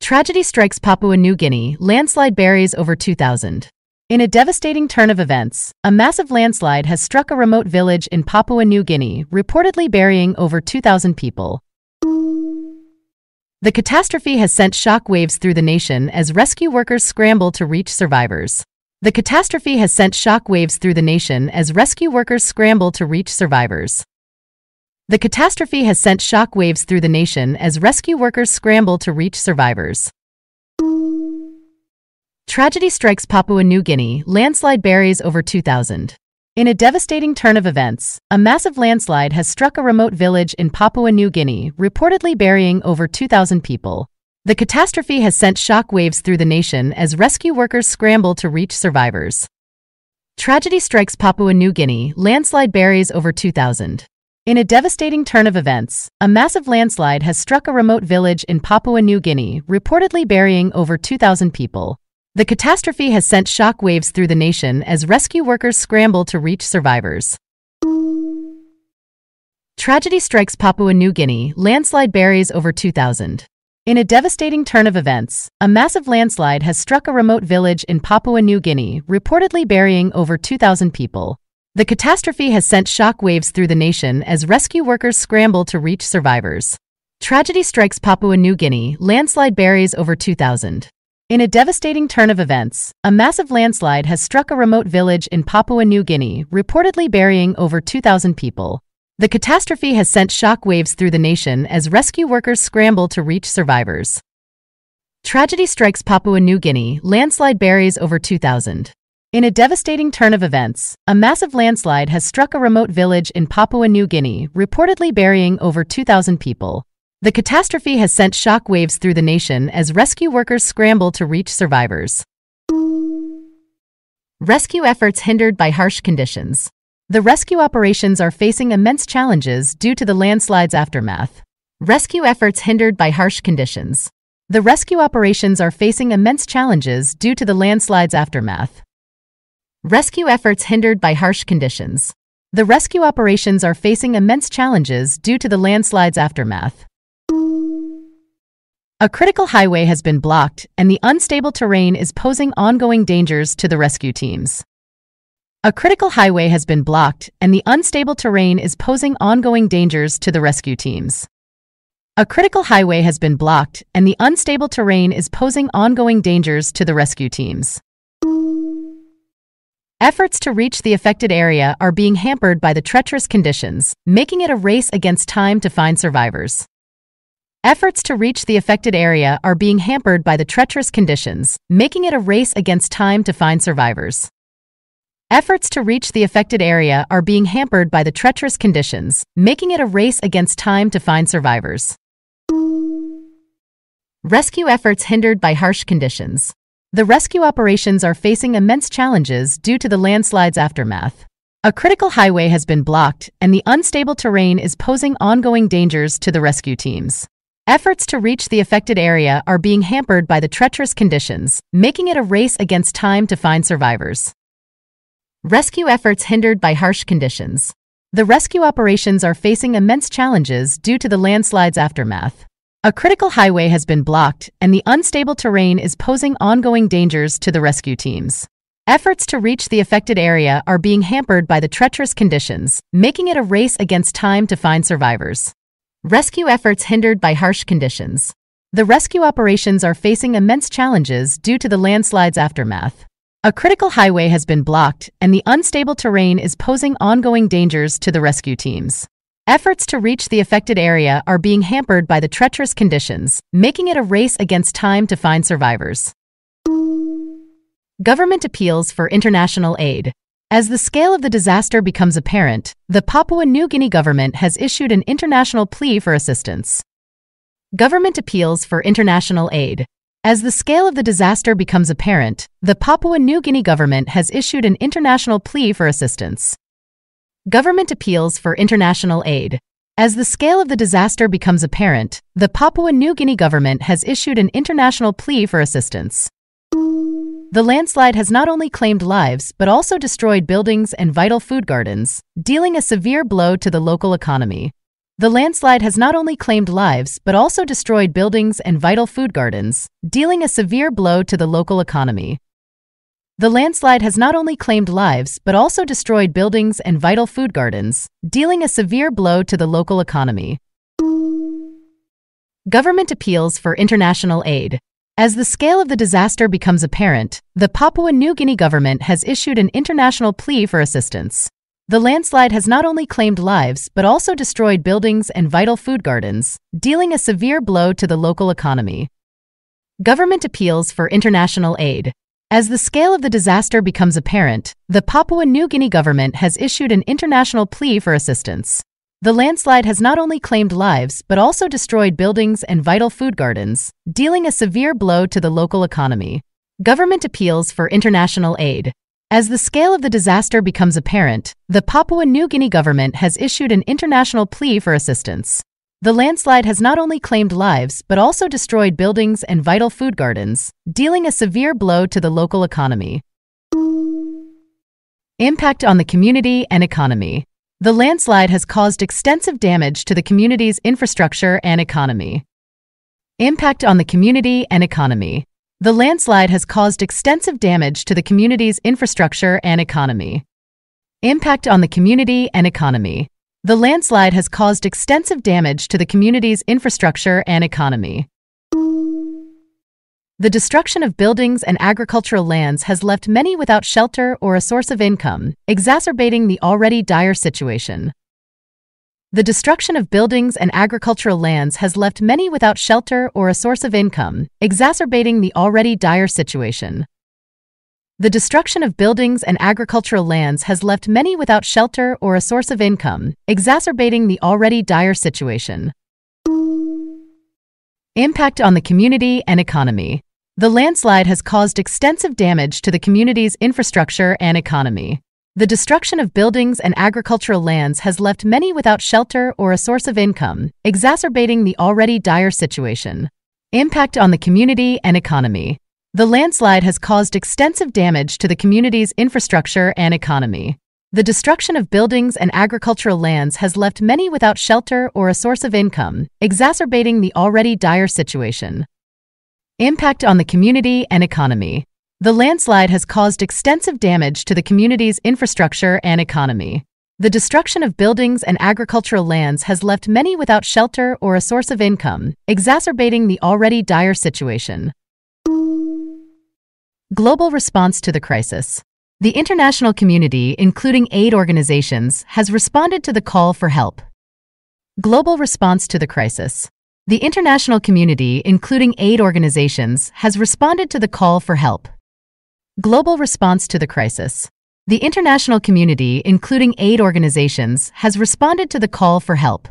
Tragedy strikes Papua New Guinea, landslide buries over 2,000. In a devastating turn of events, a massive landslide has struck a remote village in Papua New Guinea, reportedly burying over 2,000 people. The catastrophe has sent shock waves through the nation as rescue workers scramble to reach survivors. The catastrophe has sent shock waves through the nation as rescue workers scramble to reach survivors. The catastrophe has sent shock waves through the nation as rescue workers scramble to reach survivors. Tragedy strikes Papua New Guinea, landslide buries over 2,000. In a devastating turn of events, a massive landslide has struck a remote village in Papua New Guinea, reportedly burying over 2,000 people. The catastrophe has sent shock waves through the nation as rescue workers scramble to reach survivors. Tragedy strikes Papua New Guinea, landslide buries over 2,000. In a devastating turn of events, a massive landslide has struck a remote village in Papua New Guinea, reportedly burying over 2,000 people. The catastrophe has sent shock waves through the nation as rescue workers scramble to reach survivors. Tragedy strikes Papua New Guinea, landslide buries over 2,000. In a devastating turn of events, a massive landslide has struck a remote village in Papua New Guinea, reportedly burying over 2,000 people. The catastrophe has sent shock waves through the nation as rescue workers scramble to reach survivors. Tragedy strikes Papua New Guinea, landslide buries over 2,000. In a devastating turn of events, a massive landslide has struck a remote village in Papua New Guinea, reportedly burying over 2,000 people. The catastrophe has sent shock waves through the nation as rescue workers scramble to reach survivors. Tragedy strikes Papua New Guinea, landslide buries over 2,000. In a devastating turn of events, a massive landslide has struck a remote village in Papua New Guinea, reportedly burying over 2,000 people. The catastrophe has sent shock waves through the nation as rescue workers scramble to reach survivors. Rescue efforts hindered by harsh conditions. The rescue operations are facing immense challenges due to the landslide's aftermath. Rescue efforts hindered by harsh conditions. The rescue operations are facing immense challenges due to the landslide's aftermath. Rescue efforts hindered by harsh conditions. The rescue operations are facing immense challenges due to the landslide's aftermath. A critical highway has been blocked, and the unstable terrain is posing ongoing dangers to the rescue teams. A critical highway has been blocked, and the unstable terrain is posing ongoing dangers to the rescue teams. A critical highway has been blocked, and the unstable terrain is posing ongoing dangers to the rescue teams. Efforts to reach the affected area are being hampered by the treacherous conditions, making it a race against time to find survivors. Efforts to reach the affected area are being hampered by the treacherous conditions, making it a race against time to find survivors. Efforts to reach the affected area are being hampered by the treacherous conditions, making it a race against time to find survivors. Rescue efforts hindered by harsh conditions. The rescue operations are facing immense challenges due to the landslide's aftermath. A critical highway has been blocked, and the unstable terrain is posing ongoing dangers to the rescue teams. Efforts to reach the affected area are being hampered by the treacherous conditions, making it a race against time to find survivors. Rescue efforts hindered by harsh conditions. The rescue operations are facing immense challenges due to the landslide's aftermath. A critical highway has been blocked, and the unstable terrain is posing ongoing dangers to the rescue teams. Efforts to reach the affected area are being hampered by the treacherous conditions, making it a race against time to find survivors. Rescue efforts hindered by harsh conditions. The rescue operations are facing immense challenges due to the landslide's aftermath. A critical highway has been blocked, and the unstable terrain is posing ongoing dangers to the rescue teams. Efforts to reach the affected area are being hampered by the treacherous conditions, making it a race against time to find survivors. Government appeals for international aid. As the scale of the disaster becomes apparent, the Papua New Guinea government has issued an international plea for assistance. Government appeals for international aid. As the scale of the disaster becomes apparent, the Papua New Guinea government has issued an international plea for assistance. Government appeals for international aid. As the scale of the disaster becomes apparent, the Papua New Guinea government has issued an international plea for assistance. The landslide has not only claimed lives but also destroyed buildings and vital food gardens, dealing a severe blow to the local economy. The landslide has not only claimed lives but also destroyed buildings and vital food gardens, dealing a severe blow to the local economy. The landslide has not only claimed lives but also destroyed buildings and vital food gardens, dealing a severe blow to the local economy. Government appeals for international aid. As the scale of the disaster becomes apparent, the Papua New Guinea government has issued an international plea for assistance. The landslide has not only claimed lives but also destroyed buildings and vital food gardens, dealing a severe blow to the local economy. Government appeals for international aid. As the scale of the disaster becomes apparent, the Papua New Guinea government has issued an international plea for assistance. The landslide has not only claimed lives but also destroyed buildings and vital food gardens, dealing a severe blow to the local economy. Government appeals for international aid. As the scale of the disaster becomes apparent, the Papua New Guinea government has issued an international plea for assistance. The landslide has not only claimed lives but also destroyed buildings and vital food gardens, dealing a severe blow to the local economy. Impact on the community and economy. The landslide has caused extensive damage to the community's infrastructure and economy. Impact on the community and economy. The landslide has caused extensive damage to the community's infrastructure and economy. Impact on the community and economy. The landslide has caused extensive damage to the community's infrastructure and economy. The destruction of buildings and agricultural lands has left many without shelter or a source of income, exacerbating the already dire situation. The destruction of buildings and agricultural lands has left many without shelter or a source of income, exacerbating the already dire situation. The destruction of buildings and agricultural lands has left many without shelter or a source of income, exacerbating the already dire situation. Impact on the community and economy. The landslide has caused extensive damage to the community's infrastructure and economy. The destruction of buildings and agricultural lands has left many without shelter or a source of income, exacerbating the already dire situation. Impact on the community and economy. The landslide has caused extensive damage to the community's infrastructure and economy. The destruction of buildings and agricultural lands has left many without shelter or a source of income, exacerbating the already dire situation. Impact on the community and economy. The landslide has caused extensive damage to the community's infrastructure and economy. The destruction of buildings and agricultural lands has left many without shelter or a source of income, exacerbating the already dire situation. Global response to the crisis. The international community, including aid organizations, has responded to the call for help. Global response to the crisis. The international community, including aid organizations, has responded to the call for help. Global response to the crisis. The international community, including aid organizations, has responded to the call for help.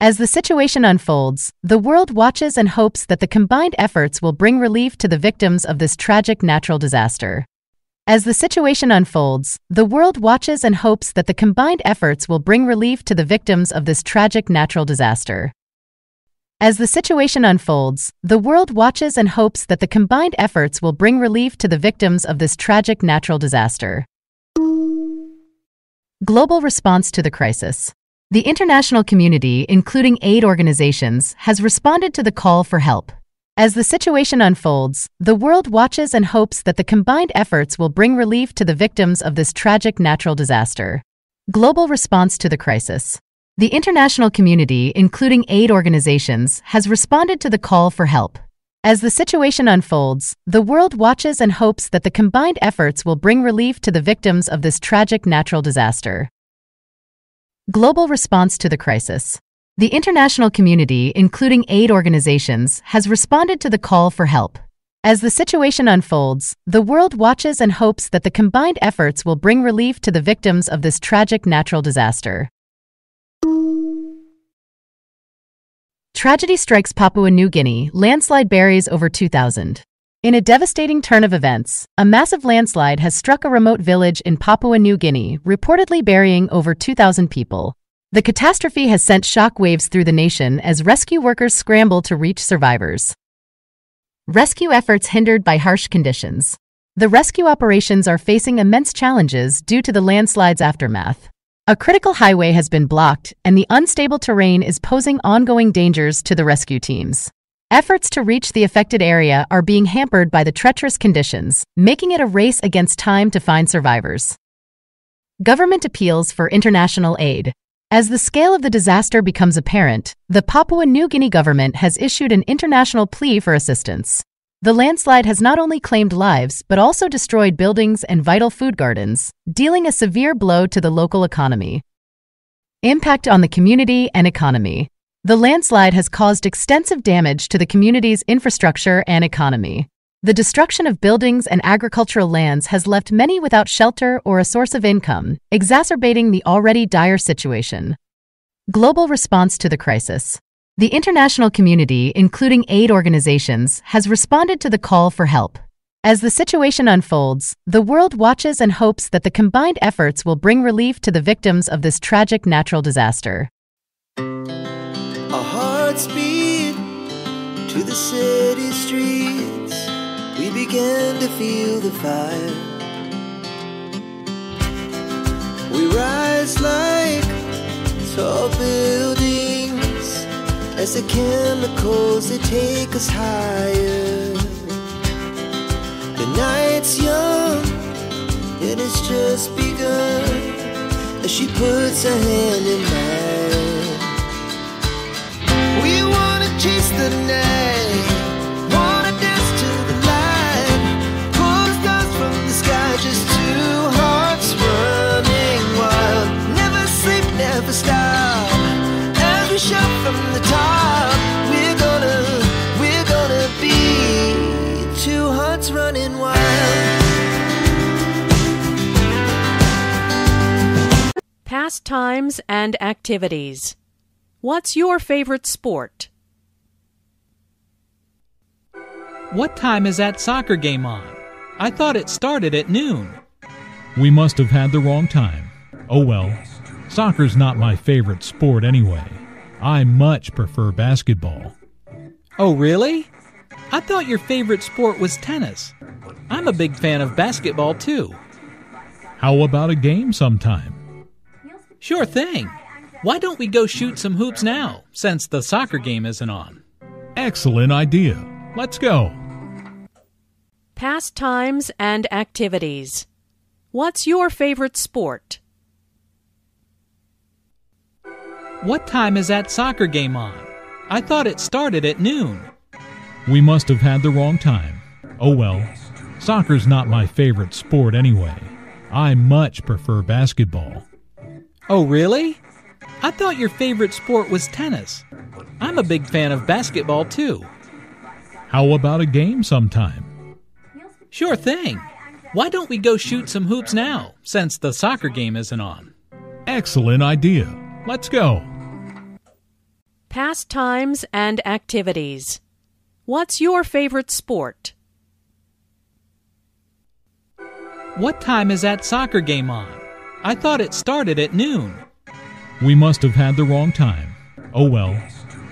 As the situation unfolds, the world watches and hopes that the combined efforts will bring relief to the victims of this tragic natural disaster. As the situation unfolds, the world watches and hopes that the combined efforts will bring relief to the victims of this tragic natural disaster. As the situation unfolds, the world watches and hopes that the combined efforts will bring relief to the victims of this tragic natural disaster. Global response to the crisis. The international community, including aid organizations, has responded to the call for help. As the situation unfolds, the world watches and hopes that the combined efforts will bring relief to the victims of this tragic natural disaster. Global response to the crisis. The international community, including aid organizations, has responded to the call for help. As the situation unfolds, the world watches and hopes that the combined efforts will bring relief to the victims of this tragic natural disaster. Global response to the crisis. The international community, including aid organizations, has responded to the call for help. As the situation unfolds, the world watches and hopes that the combined efforts will bring relief to the victims of this tragic natural disaster. Tragedy strikes Papua New Guinea, landslide buries over 2,000. In a devastating turn of events, a massive landslide has struck a remote village in Papua New Guinea, reportedly burying over 2,000 people. The catastrophe has sent shock waves through the nation as rescue workers scramble to reach survivors. Rescue efforts hindered by harsh conditions. The rescue operations are facing immense challenges due to the landslide's aftermath. A critical highway has been blocked, and the unstable terrain is posing ongoing dangers to the rescue teams. Efforts to reach the affected area are being hampered by the treacherous conditions, making it a race against time to find survivors. Government appeals for international aid. As the scale of the disaster becomes apparent, the Papua New Guinea government has issued an international plea for assistance. The landslide has not only claimed lives but also destroyed buildings and vital food gardens, dealing a severe blow to the local economy. Impact on the community and economy. The landslide has caused extensive damage to the community's infrastructure and economy. The destruction of buildings and agricultural lands has left many without shelter or a source of income, exacerbating the already dire situation. Global response to the crisis. The international community, including aid organizations, has responded to the call for help. As the situation unfolds, the world watches and hopes that the combined efforts will bring relief to the victims of this tragic natural disaster. Our hearts beat to the city streets. We began to feel the fire. We rise like tall buildings as the chemicals, they take us higher. The night's young, it has just begun as she puts her hand in mine. We wanna chase the night, wanna dance to the light, pull the stars from the sky, just two hearts running wild. Never sleep, never stop, as we shout from the top. We're gonna be two hearts running wild. Pastimes and activities. What's your favorite sport? What time is that soccer game on? I thought it started at noon. We must have had the wrong time. Oh well, soccer's not my favorite sport anyway. I much prefer basketball. Oh, really? I thought your favorite sport was tennis. I'm a big fan of basketball, too. How about a game sometime? Sure thing. Why don't we go shoot some hoops now, since the soccer game isn't on? Excellent idea. Let's go. Pastimes and activities. What's your favorite sport? What time is that soccer game on? I thought it started at noon. We must have had the wrong time. Oh well, soccer's not my favorite sport anyway. I much prefer basketball. Oh, really? I thought your favorite sport was tennis. I'm a big fan of basketball, too. How about a game sometime? Sure thing. Why don't we go shoot some hoops now, since the soccer game isn't on? Excellent idea. Let's go. Pastimes and activities. What's your favorite sport? What time is that soccer game on? I thought it started at noon. We must have had the wrong time. Oh well,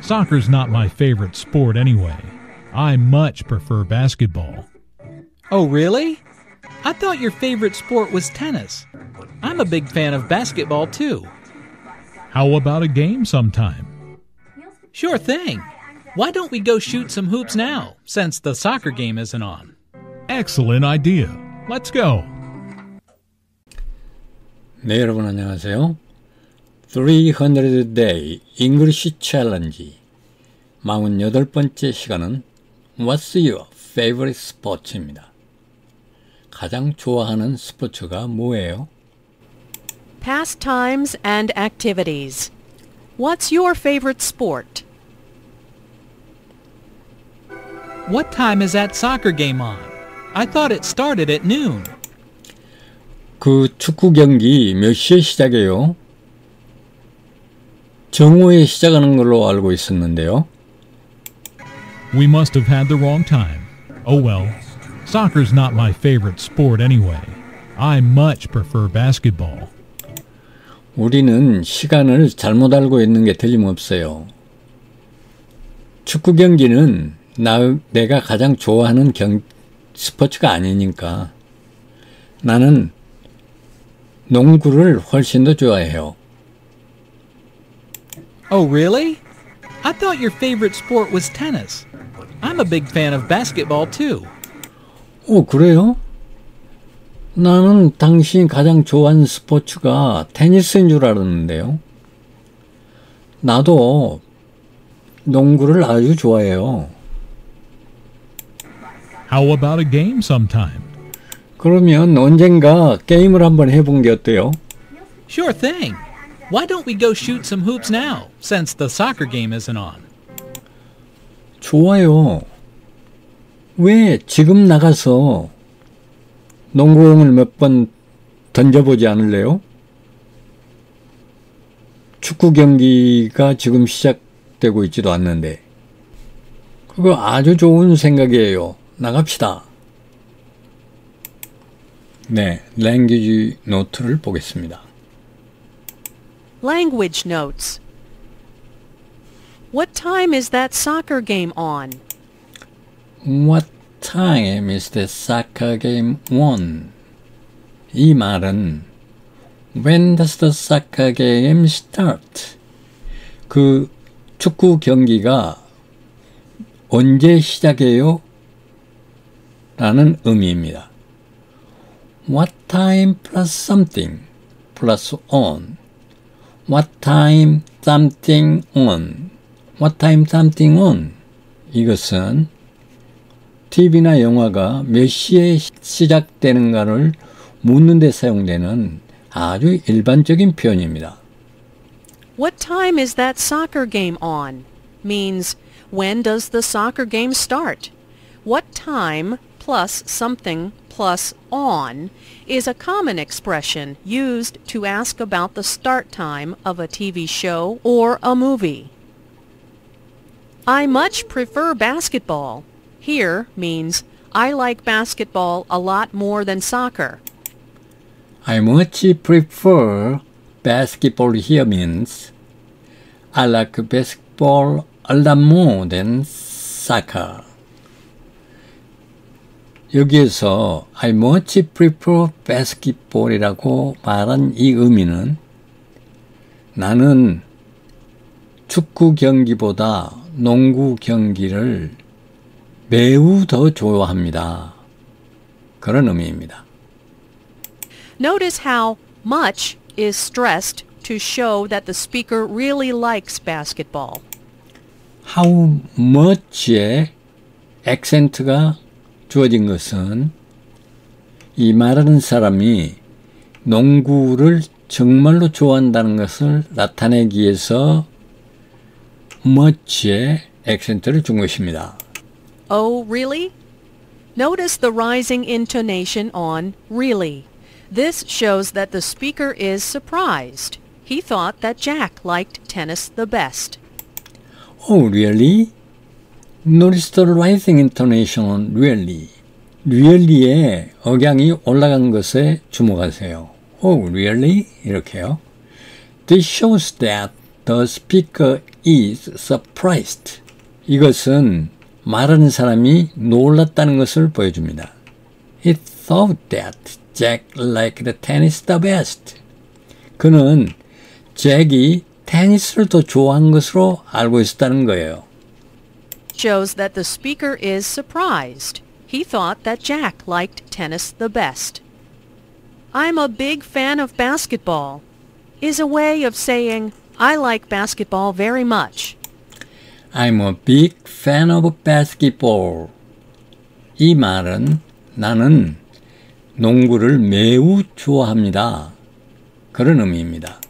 soccer's not my favorite sport anyway. I much prefer basketball. Oh, really? I thought your favorite sport was tennis. I'm a big fan of basketball, too. How about a game sometime? Sure thing. Why don't we go shoot some hoops now, since the soccer game isn't on? Excellent idea. Let's go. 네, 여러분 안녕하세요. 300 Day English Challenge 48번째 시간은 What's your favorite sports입니다. 가장 좋아하는 스포츠가 뭐예요? Pastimes and activities. What's your favorite sport? What time is that soccer game on? I thought it started at noon. 그 축구 경기 몇 시에 시작해요? 정오에 시작하는 걸로 알고 있었는데요. We must have had the wrong time. Oh well, soccer's not my favorite sport anyway. I much prefer basketball. 우리는 시간을 잘못 알고 있는 게 틀림없어요. 축구 경기는 내가 가장 좋아하는 스포츠가 아니니까 나는 농구를 훨씬 더 좋아해요. Oh, really? I thought your favorite sport was tennis. I'm a big fan of basketball, too. 그래요? 나는 당신이 가장 좋아하는 스포츠가 테니스인 줄 알았는데요. 나도 농구를 아주 좋아해요. How about a game sometime? 그러면 언젠가 게임을 한번 해본 게 어때요? Sure thing. Why don't we go shoot some hoops now, since the soccer game isn't on? 좋아요. 왜 지금 나가서 농구공을 몇 번 던져보지 않을래요? 축구 경기가 지금 시작되고 있지도 않는데. 그거 아주 좋은 생각이에요. 나갑시다. 네, 랭귀지 노트를 보겠습니다. Language notes. What time is that soccer game on? What time is the soccer game on? 이 말은 When does the soccer game start? 그 축구 경기가 언제 시작해요? 라는 의미입니다. What time plus something plus on. What time something on. What time something on. 이것은 TV나 영화가 몇 시에 시작되는가를 묻는 데 사용되는 아주 일반적인 표현입니다. What time is that soccer game on? Means, when does the soccer game start? What time plus something plus on is a common expression used to ask about the start time of a TV show or a movie. I much prefer basketball. Here means I like basketball a lot more than soccer. I much prefer basketball here means I like basketball a lot more than soccer. 여기에서 I much prefer basketball이라고 말한 이 의미는 나는 축구 경기보다 농구 경기를 매우 더 좋아합니다. 그런 의미입니다. Notice how much is stressed to show that the speaker really likes basketball. How much의 액센트가 주어진 것은 이 말하는 사람이 농구를 정말로 좋아한다는 것을 나타내기 위해서 much의 액센트를 준 것입니다. Oh, really? Notice the rising intonation on really. This shows that the speaker is surprised. He thought that Jack liked tennis the best. Oh, really? Notice the rising intonation on really. really의 억양이 올라간 것에 주목하세요. Oh, really? 이렇게요. This shows that the speaker is surprised. 이것은 말하는 사람이 놀랐다는 것을 보여줍니다. He thought that Jack liked tennis the best. 그는 잭이 테니스를 더 좋아한 것으로 알고 있었다는 거예요. Shows that the speaker is surprised. He thought that Jack liked tennis the best. I'm a big fan of basketball is a way of saying I like basketball very much. I'm a big fan of basketball. 이 말은 나는 농구를 매우 좋아합니다. 그런 의미입니다.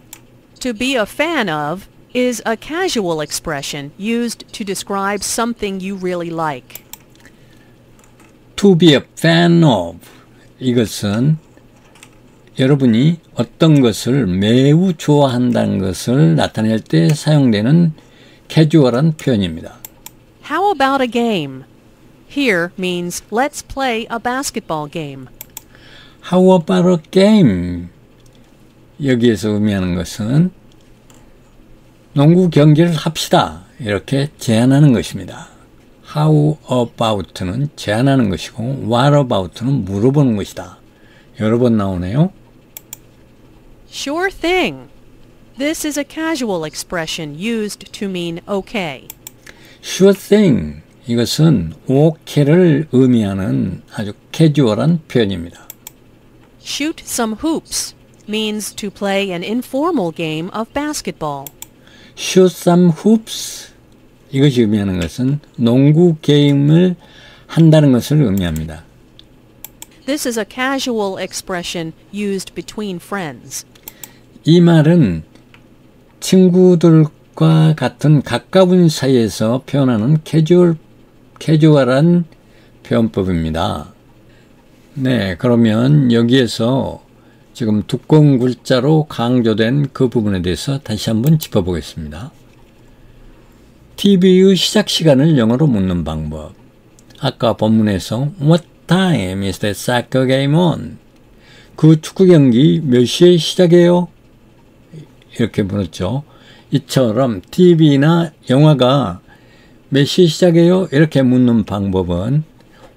To be a fan of is a casual expression used to describe something you really like. To be a fan of 이것은 여러분이 어떤 것을 매우 좋아한다는 것을 나타낼 때 사용되는 캐주얼한 표현입니다. How about a game? Here means let's play a basketball game. How about a game? 여기에서 의미하는 것은 농구 경기를 합시다. 이렇게 제안하는 것입니다. How about는 제안하는 것이고 what about는 물어보는 것이다. 여러 번 나오네요. Sure thing. This is a casual expression used to mean okay. Sure thing. 이것은 okay를 의미하는 아주 캐주얼한 표현입니다. Shoot some hoops means to play an informal game of basketball. Shoot some hoops. 이것이 의미하는 것은 농구 게임을 한다는 것을 의미합니다. This is a casual expression used between friends. 이 말은 친구들과 같은 가까운 사이에서 표현하는 캐주얼한 표현법입니다. 네, 그러면 여기에서 지금 두꺼운 글자로 강조된 그 부분에 대해서 다시 한번 짚어보겠습니다. TV의 시작 시간을 영어로 묻는 방법. 아까 본문에서 What time is that soccer game on? 그 축구 경기 몇 시에 시작해요? 이렇게 물었죠. 이처럼 TV나 영화가 몇 시에 시작해요? 이렇게 묻는 방법은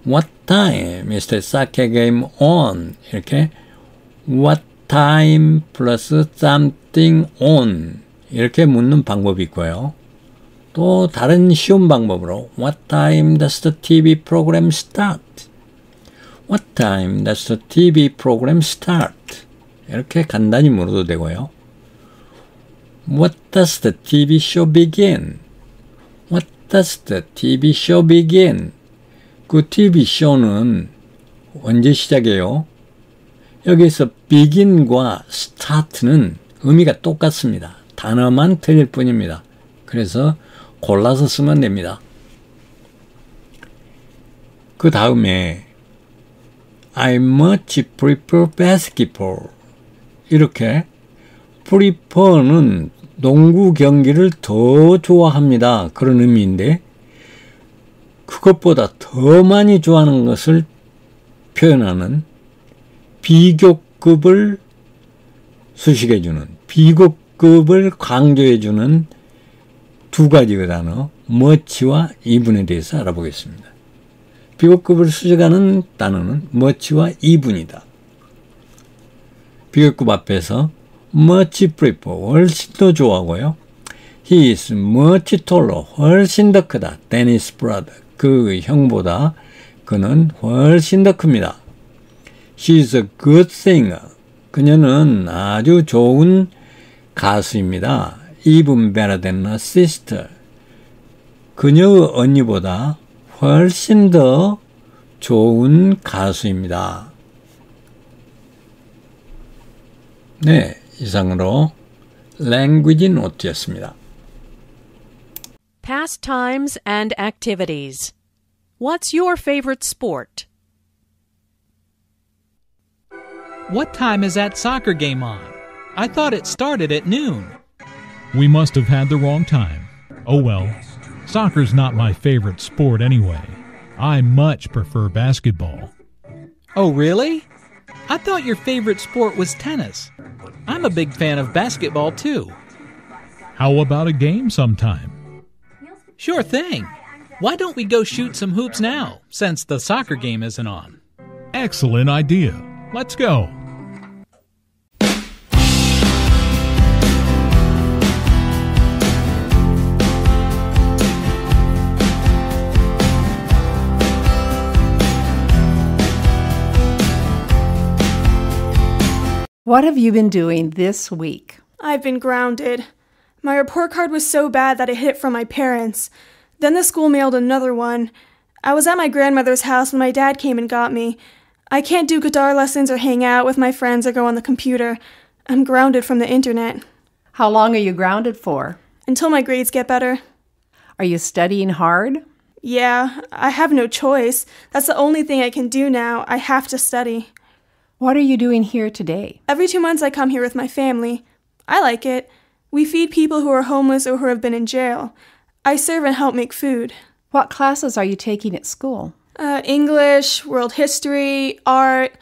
What time is the soccer game on? 이렇게 What time plus something on 이렇게 묻는 방법이 있고요. 또 다른 쉬운 방법으로 What time does the TV program start? What time does the TV program start? 이렇게 간단히 물어도 되고요. What does the TV show begin? What does the TV show begin? 그 TV show는 언제 시작해요? 여기서 begin과 start는 의미가 똑같습니다. 단어만 틀릴 뿐입니다. 그래서 골라서 쓰면 됩니다. 그 다음에 I much prefer basketball. 이렇게 prefer는 농구 경기를 더 좋아합니다. 그런 의미인데 그것보다 더 많이 좋아하는 것을 표현하는 비교급을 수식해주는 비교급을 강조해주는 두 가지의 단어 much와 even에 대해서 알아보겠습니다. 비교급을 수식하는 단어는 much와 even이다. 비교급 앞에서 much prefer, 훨씬 더 좋아하고요. He is much taller, 훨씬 더 크다. than his brother, 그 형보다 그는 훨씬 더 큽니다. She is a good singer, 그녀는 아주 좋은 가수입니다. Even better than her sister, 그녀의 언니보다 훨씬 더 좋은 가수입니다. 네, 이상으로 랭귀지 노트였습니다. Pastimes and activities. What's your favorite sport? What time is that soccer game on? I thought it started at noon. We must have had the wrong time. Oh well. Soccer's not my favorite sport anyway. I much prefer basketball. Oh, really? I thought your favorite sport was tennis. I'm a big fan of basketball, too. How about a game sometime? Sure thing. Why don't we go shoot some hoops now, since the soccer game isn't on? Excellent idea. Let's go. What have you been doing this week? I've been grounded. My report card was so bad that it hid from my parents. Then the school mailed another one. I was at my grandmother's house when my dad came and got me. I can't do guitar lessons or hang out with my friends or go on the computer. I'm grounded from the internet. How long are you grounded for? Until my grades get better. Are you studying hard? Yeah, I have no choice. That's the only thing I can do now. I have to study. What are you doing here today? Every 2 months I come here with my family. I like it. We feed people who are homeless or who have been in jail. I serve and help make food. What classes are you taking at school? English, world history, art,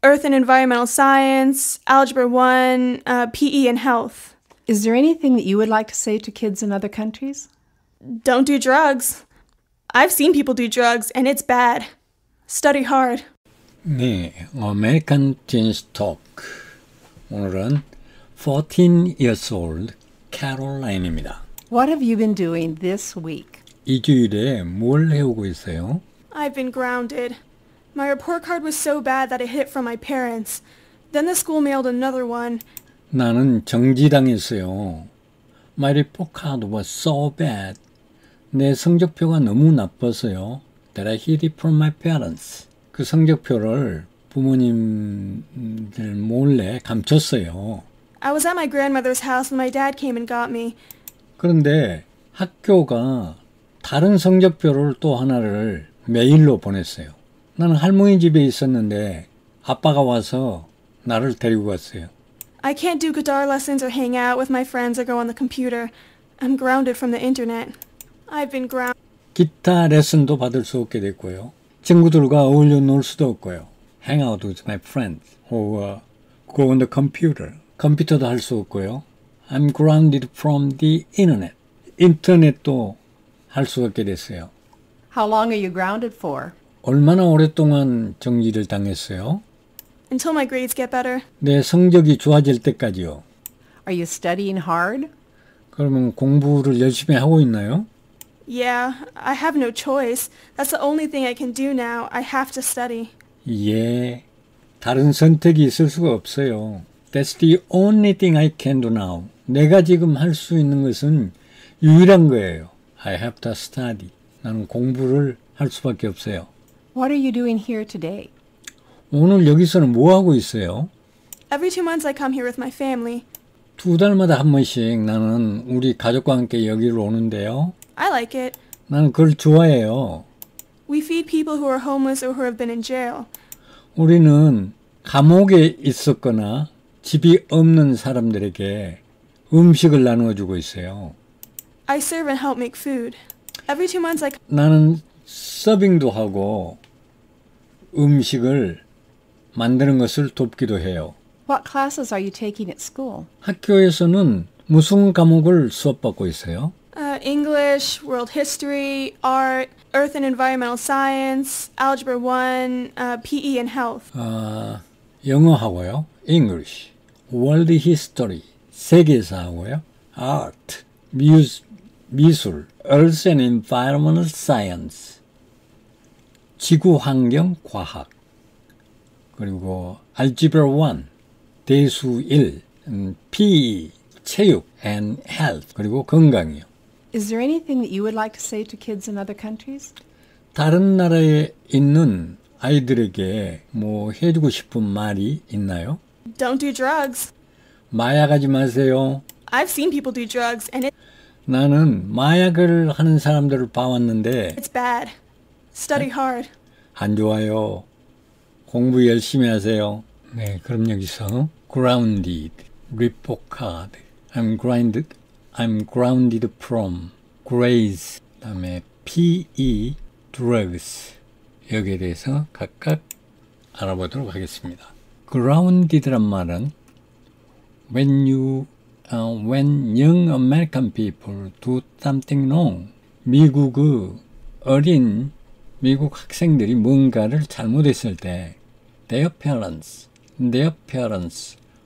earth and environmental science, algebra 1, PE and health. Is there anything that you would like to say to kids in other countries? Don't do drugs. I've seen people do drugs and it's bad. Study hard. 네, American Teens Talk. 오늘은 14 years old Caroline입니다. What have you been doing this week? 이 주일에 뭘 해오고 있어요? I've been grounded. My report card was so bad that it hid from my parents. Then the school mailed another one. 나는 정지당했어요. My report card was so bad. 내 성적표가 너무 나빠서요. That I hid it from my parents. 그 성적표를 부모님들 몰래 감췄어요. I was at my grandmother's house when my dad came and got me. 그런데 학교가 다른 성적표를 또 하나를 메일로 보냈어요. 나는 할머니 집에 있었는데 아빠가 와서 나를 데리고 갔어요. I can't do guitar lessons or hang out with my friends or go on the computer. I'm grounded from the internet. I've been grounded. 기타 레슨도 받을 수 없게 됐고요. 친구들과 어울려 놀 수도 없고요. Hang out with my friends or go on the computer. 컴퓨터도 할 수 없고요. I'm grounded from the internet. 인터넷도 할 수 없게 됐어요. How long are you grounded for? 얼마나 오랫동안 정지를 당했어요? Until my grades get better. 내 성적이 좋아질 때까지요. Are you studying hard? 그러면 공부를 열심히 하고 있나요? Yeah, I have no choice. That's the only thing I can do now. I have to study. 예, 다른 선택이 있을 수가 없어요. That's the only thing I can do now. 내가 지금 할 수 있는 것은 유일한 거예요. I have to study. 나는 공부를 할 수밖에 없어요. What are you doing here today? 오늘 여기서는 뭐 하고 있어요? Every 2 months I come here with my family. 2달마다 한 번씩 나는 우리 가족과 함께 여기로 오는데요. I like it. 나는 그걸 좋아해요. We feed people who are homeless or who have been in jail. 우리는 감옥에 있었거나 집이 없는 사람들에게 음식을 나누어주고 있어요. I serve and help make food. Every 2 months I 나는 서빙도 하고 음식을 만드는 것을 돕기도 해요. What classes are you taking at school? 학교에서는 무슨 과목을 수업받고 있어요? English, world history, art, earth and environmental science, algebra 1, PE and health. 영어하고요. English, world history, 세계사하고요. art, 미술, earth and environmental science, 지구환경 과학, 그리고 algebra 1, 대수 1, PE, 체육, and health, 그리고 건강이요. Is there anything that you would like to say to kids in other countries? 다른 나라에 있는 아이들에게 뭐 해주고 싶은 말이 있나요? Don't do drugs. 마약하지 마세요. I've seen people do drugs and 나는 마약을 하는 사람들을 봐왔는데 it's bad. Study hard. 안 좋아요. 공부 열심히 하세요. 네, 그럼 여기서 grounded, report card, I'm grounded from grades 다음에 PE, drugs 여기에 대해서 각각 알아보도록 하겠습니다. grounded란 말은 when young American people do something wrong, 어린 미국 학생들이 뭔가를 잘못했을 때 their parents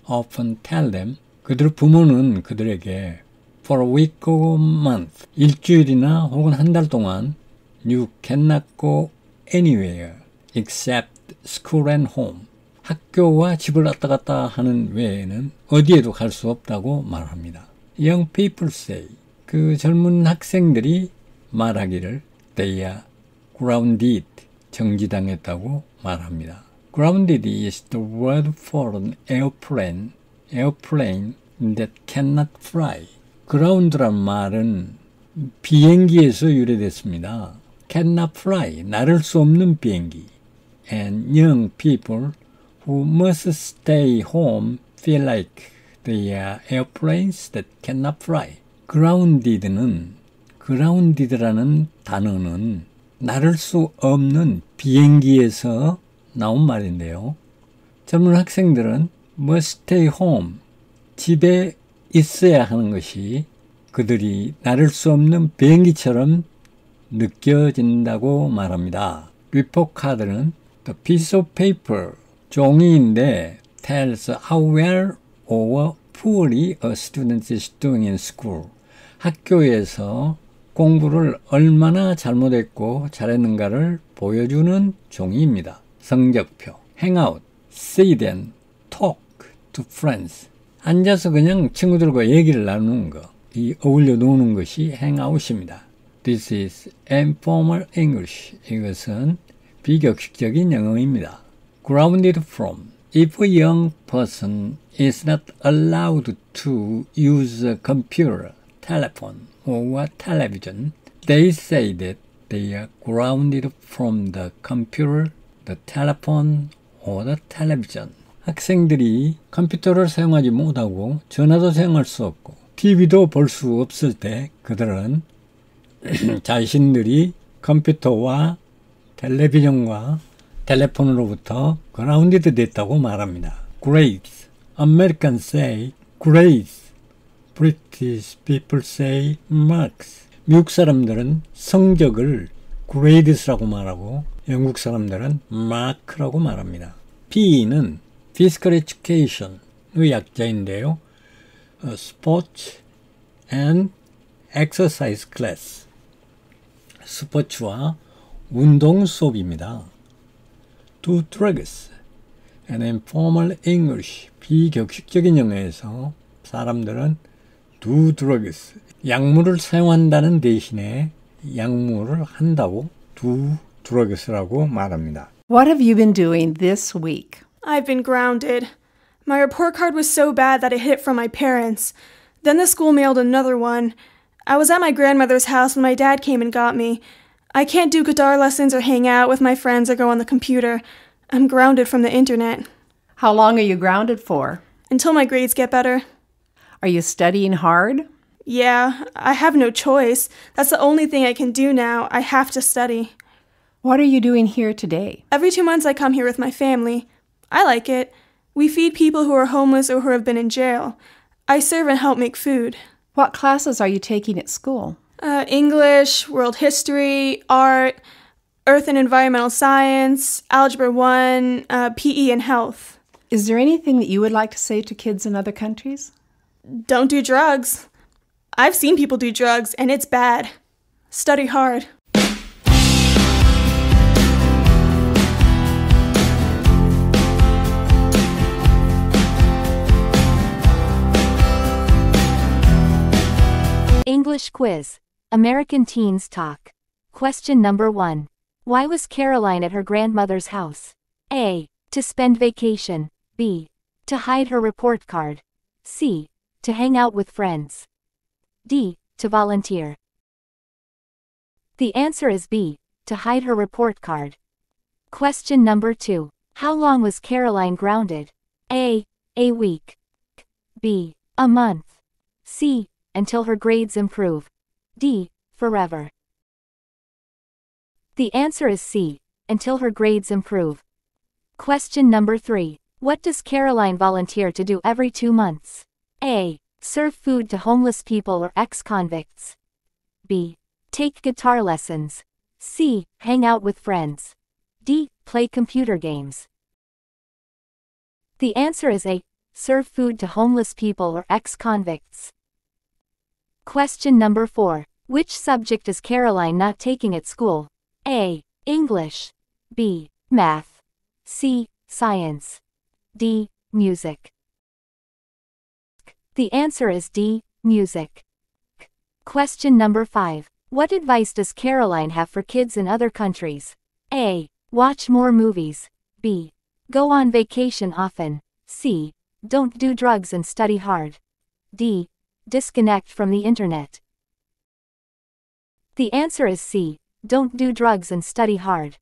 often tell them, 그들 부모는 그들에게 for a week or month, 일주일이나 혹은 한 달 동안 you cannot go anywhere except school and home, 학교와 집을 왔다 갔다 하는 외에는 어디에도 갈 수 없다고 말합니다. Young people say, 그 젊은 학생들이 말하기를 they are grounded, 정지당했다고 말합니다. Grounded is the word for an airplane that cannot fly. ground란 말은 비행기에서 유래됐습니다. cannot fly, 날을 수 없는 비행기. And young people who must stay home feel like they are airplanes that cannot fly. grounded라는 단어는 날을 수 없는 비행기에서 나온 말인데요. 젊은 학생들은 must stay home, 집에 있어야 하는 것이 그들이 날을 수 없는 비행기처럼 느껴진다고 말합니다. report card는 the piece of paper, 종이인데 tells how well or poorly a student is doing in school. 학교에서 공부를 얼마나 잘못했고 잘했는가를 보여주는 종이입니다. 성적표, hang out, sit and talk to friends. 앉아서 그냥 친구들과 얘기를 나누는 거, 이 어울려 노는 것이 hang out입니다. This is informal English. 이것은 비격식적인 영어입니다. Grounded from. If a young person is not allowed to use a computer, telephone, or television, they say that they are grounded from the computer, the telephone, or the television. 학생들이 컴퓨터를 사용하지 못하고 전화도 사용할 수 없고 TV도 볼 수 없을 때 그들은 자신들이 컴퓨터와 텔레비전과 텔레폰으로부터 grounded 됐다고 말합니다. Grades. Americans say grades. British people say marks. 미국 사람들은 성적을 grades라고 말하고 영국 사람들은 mark라고 말합니다. PE는 physical education의 약자인데요. Sports and exercise class. 스포츠와 운동 수업입니다. Do drugs. And informal English. 비격식적인 영어에서 사람들은 do drugs. 약물을 사용한다는 대신에 약물을 한다고 do drugs라고 말합니다. What have you been doing this week? I've been grounded. My report card was so bad that it hid from my parents. Then the school mailed another one. I was at my grandmother's house when my dad came and got me. I can't do guitar lessons or hang out with my friends or go on the computer. I'm grounded from the internet. How long are you grounded for? Until my grades get better. Are you studying hard? Yeah, I have no choice. That's the only thing I can do now. I have to study. What are you doing here today? Every 2 months I come here with my family. I like it. We feed people who are homeless or who have been in jail. I serve and help make food. What classes are you taking at school? English, world history, art, earth and environmental science, algebra 1, PE and health. Is there anything that you would like to say to kids in other countries? Don't do drugs. I've seen people do drugs, and it's bad. Study hard. English quiz. American Teens Talk. Question number 1. Why was Caroline at her grandmother's house? A. To spend vacation. B. To hide her report card. C. To hang out with friends. D. To volunteer. The answer is B. To hide her report card. Question number 2. How long was Caroline grounded? A. A week. B. A month. C. Until her grades improve. D. Forever. The answer is C. Until her grades improve. Question number 3. What does Caroline volunteer to do every 2 months? A. Serve food to homeless people or ex-convicts. B. Take guitar lessons. C. Hang out with friends. D. Play computer games. The answer is A. Serve food to homeless people or ex-convicts. Question number 4. Which subject is Caroline not taking at school? A. English. B. Math. C. Science. D. Music. The answer is D. Music. Question number 5. What advice does Caroline have for kids in other countries? A. Watch more movies. B. Go on vacation often. C. Don't do drugs and study hard. D. Disconnect from the internet. The answer is C. Don't do drugs and study hard.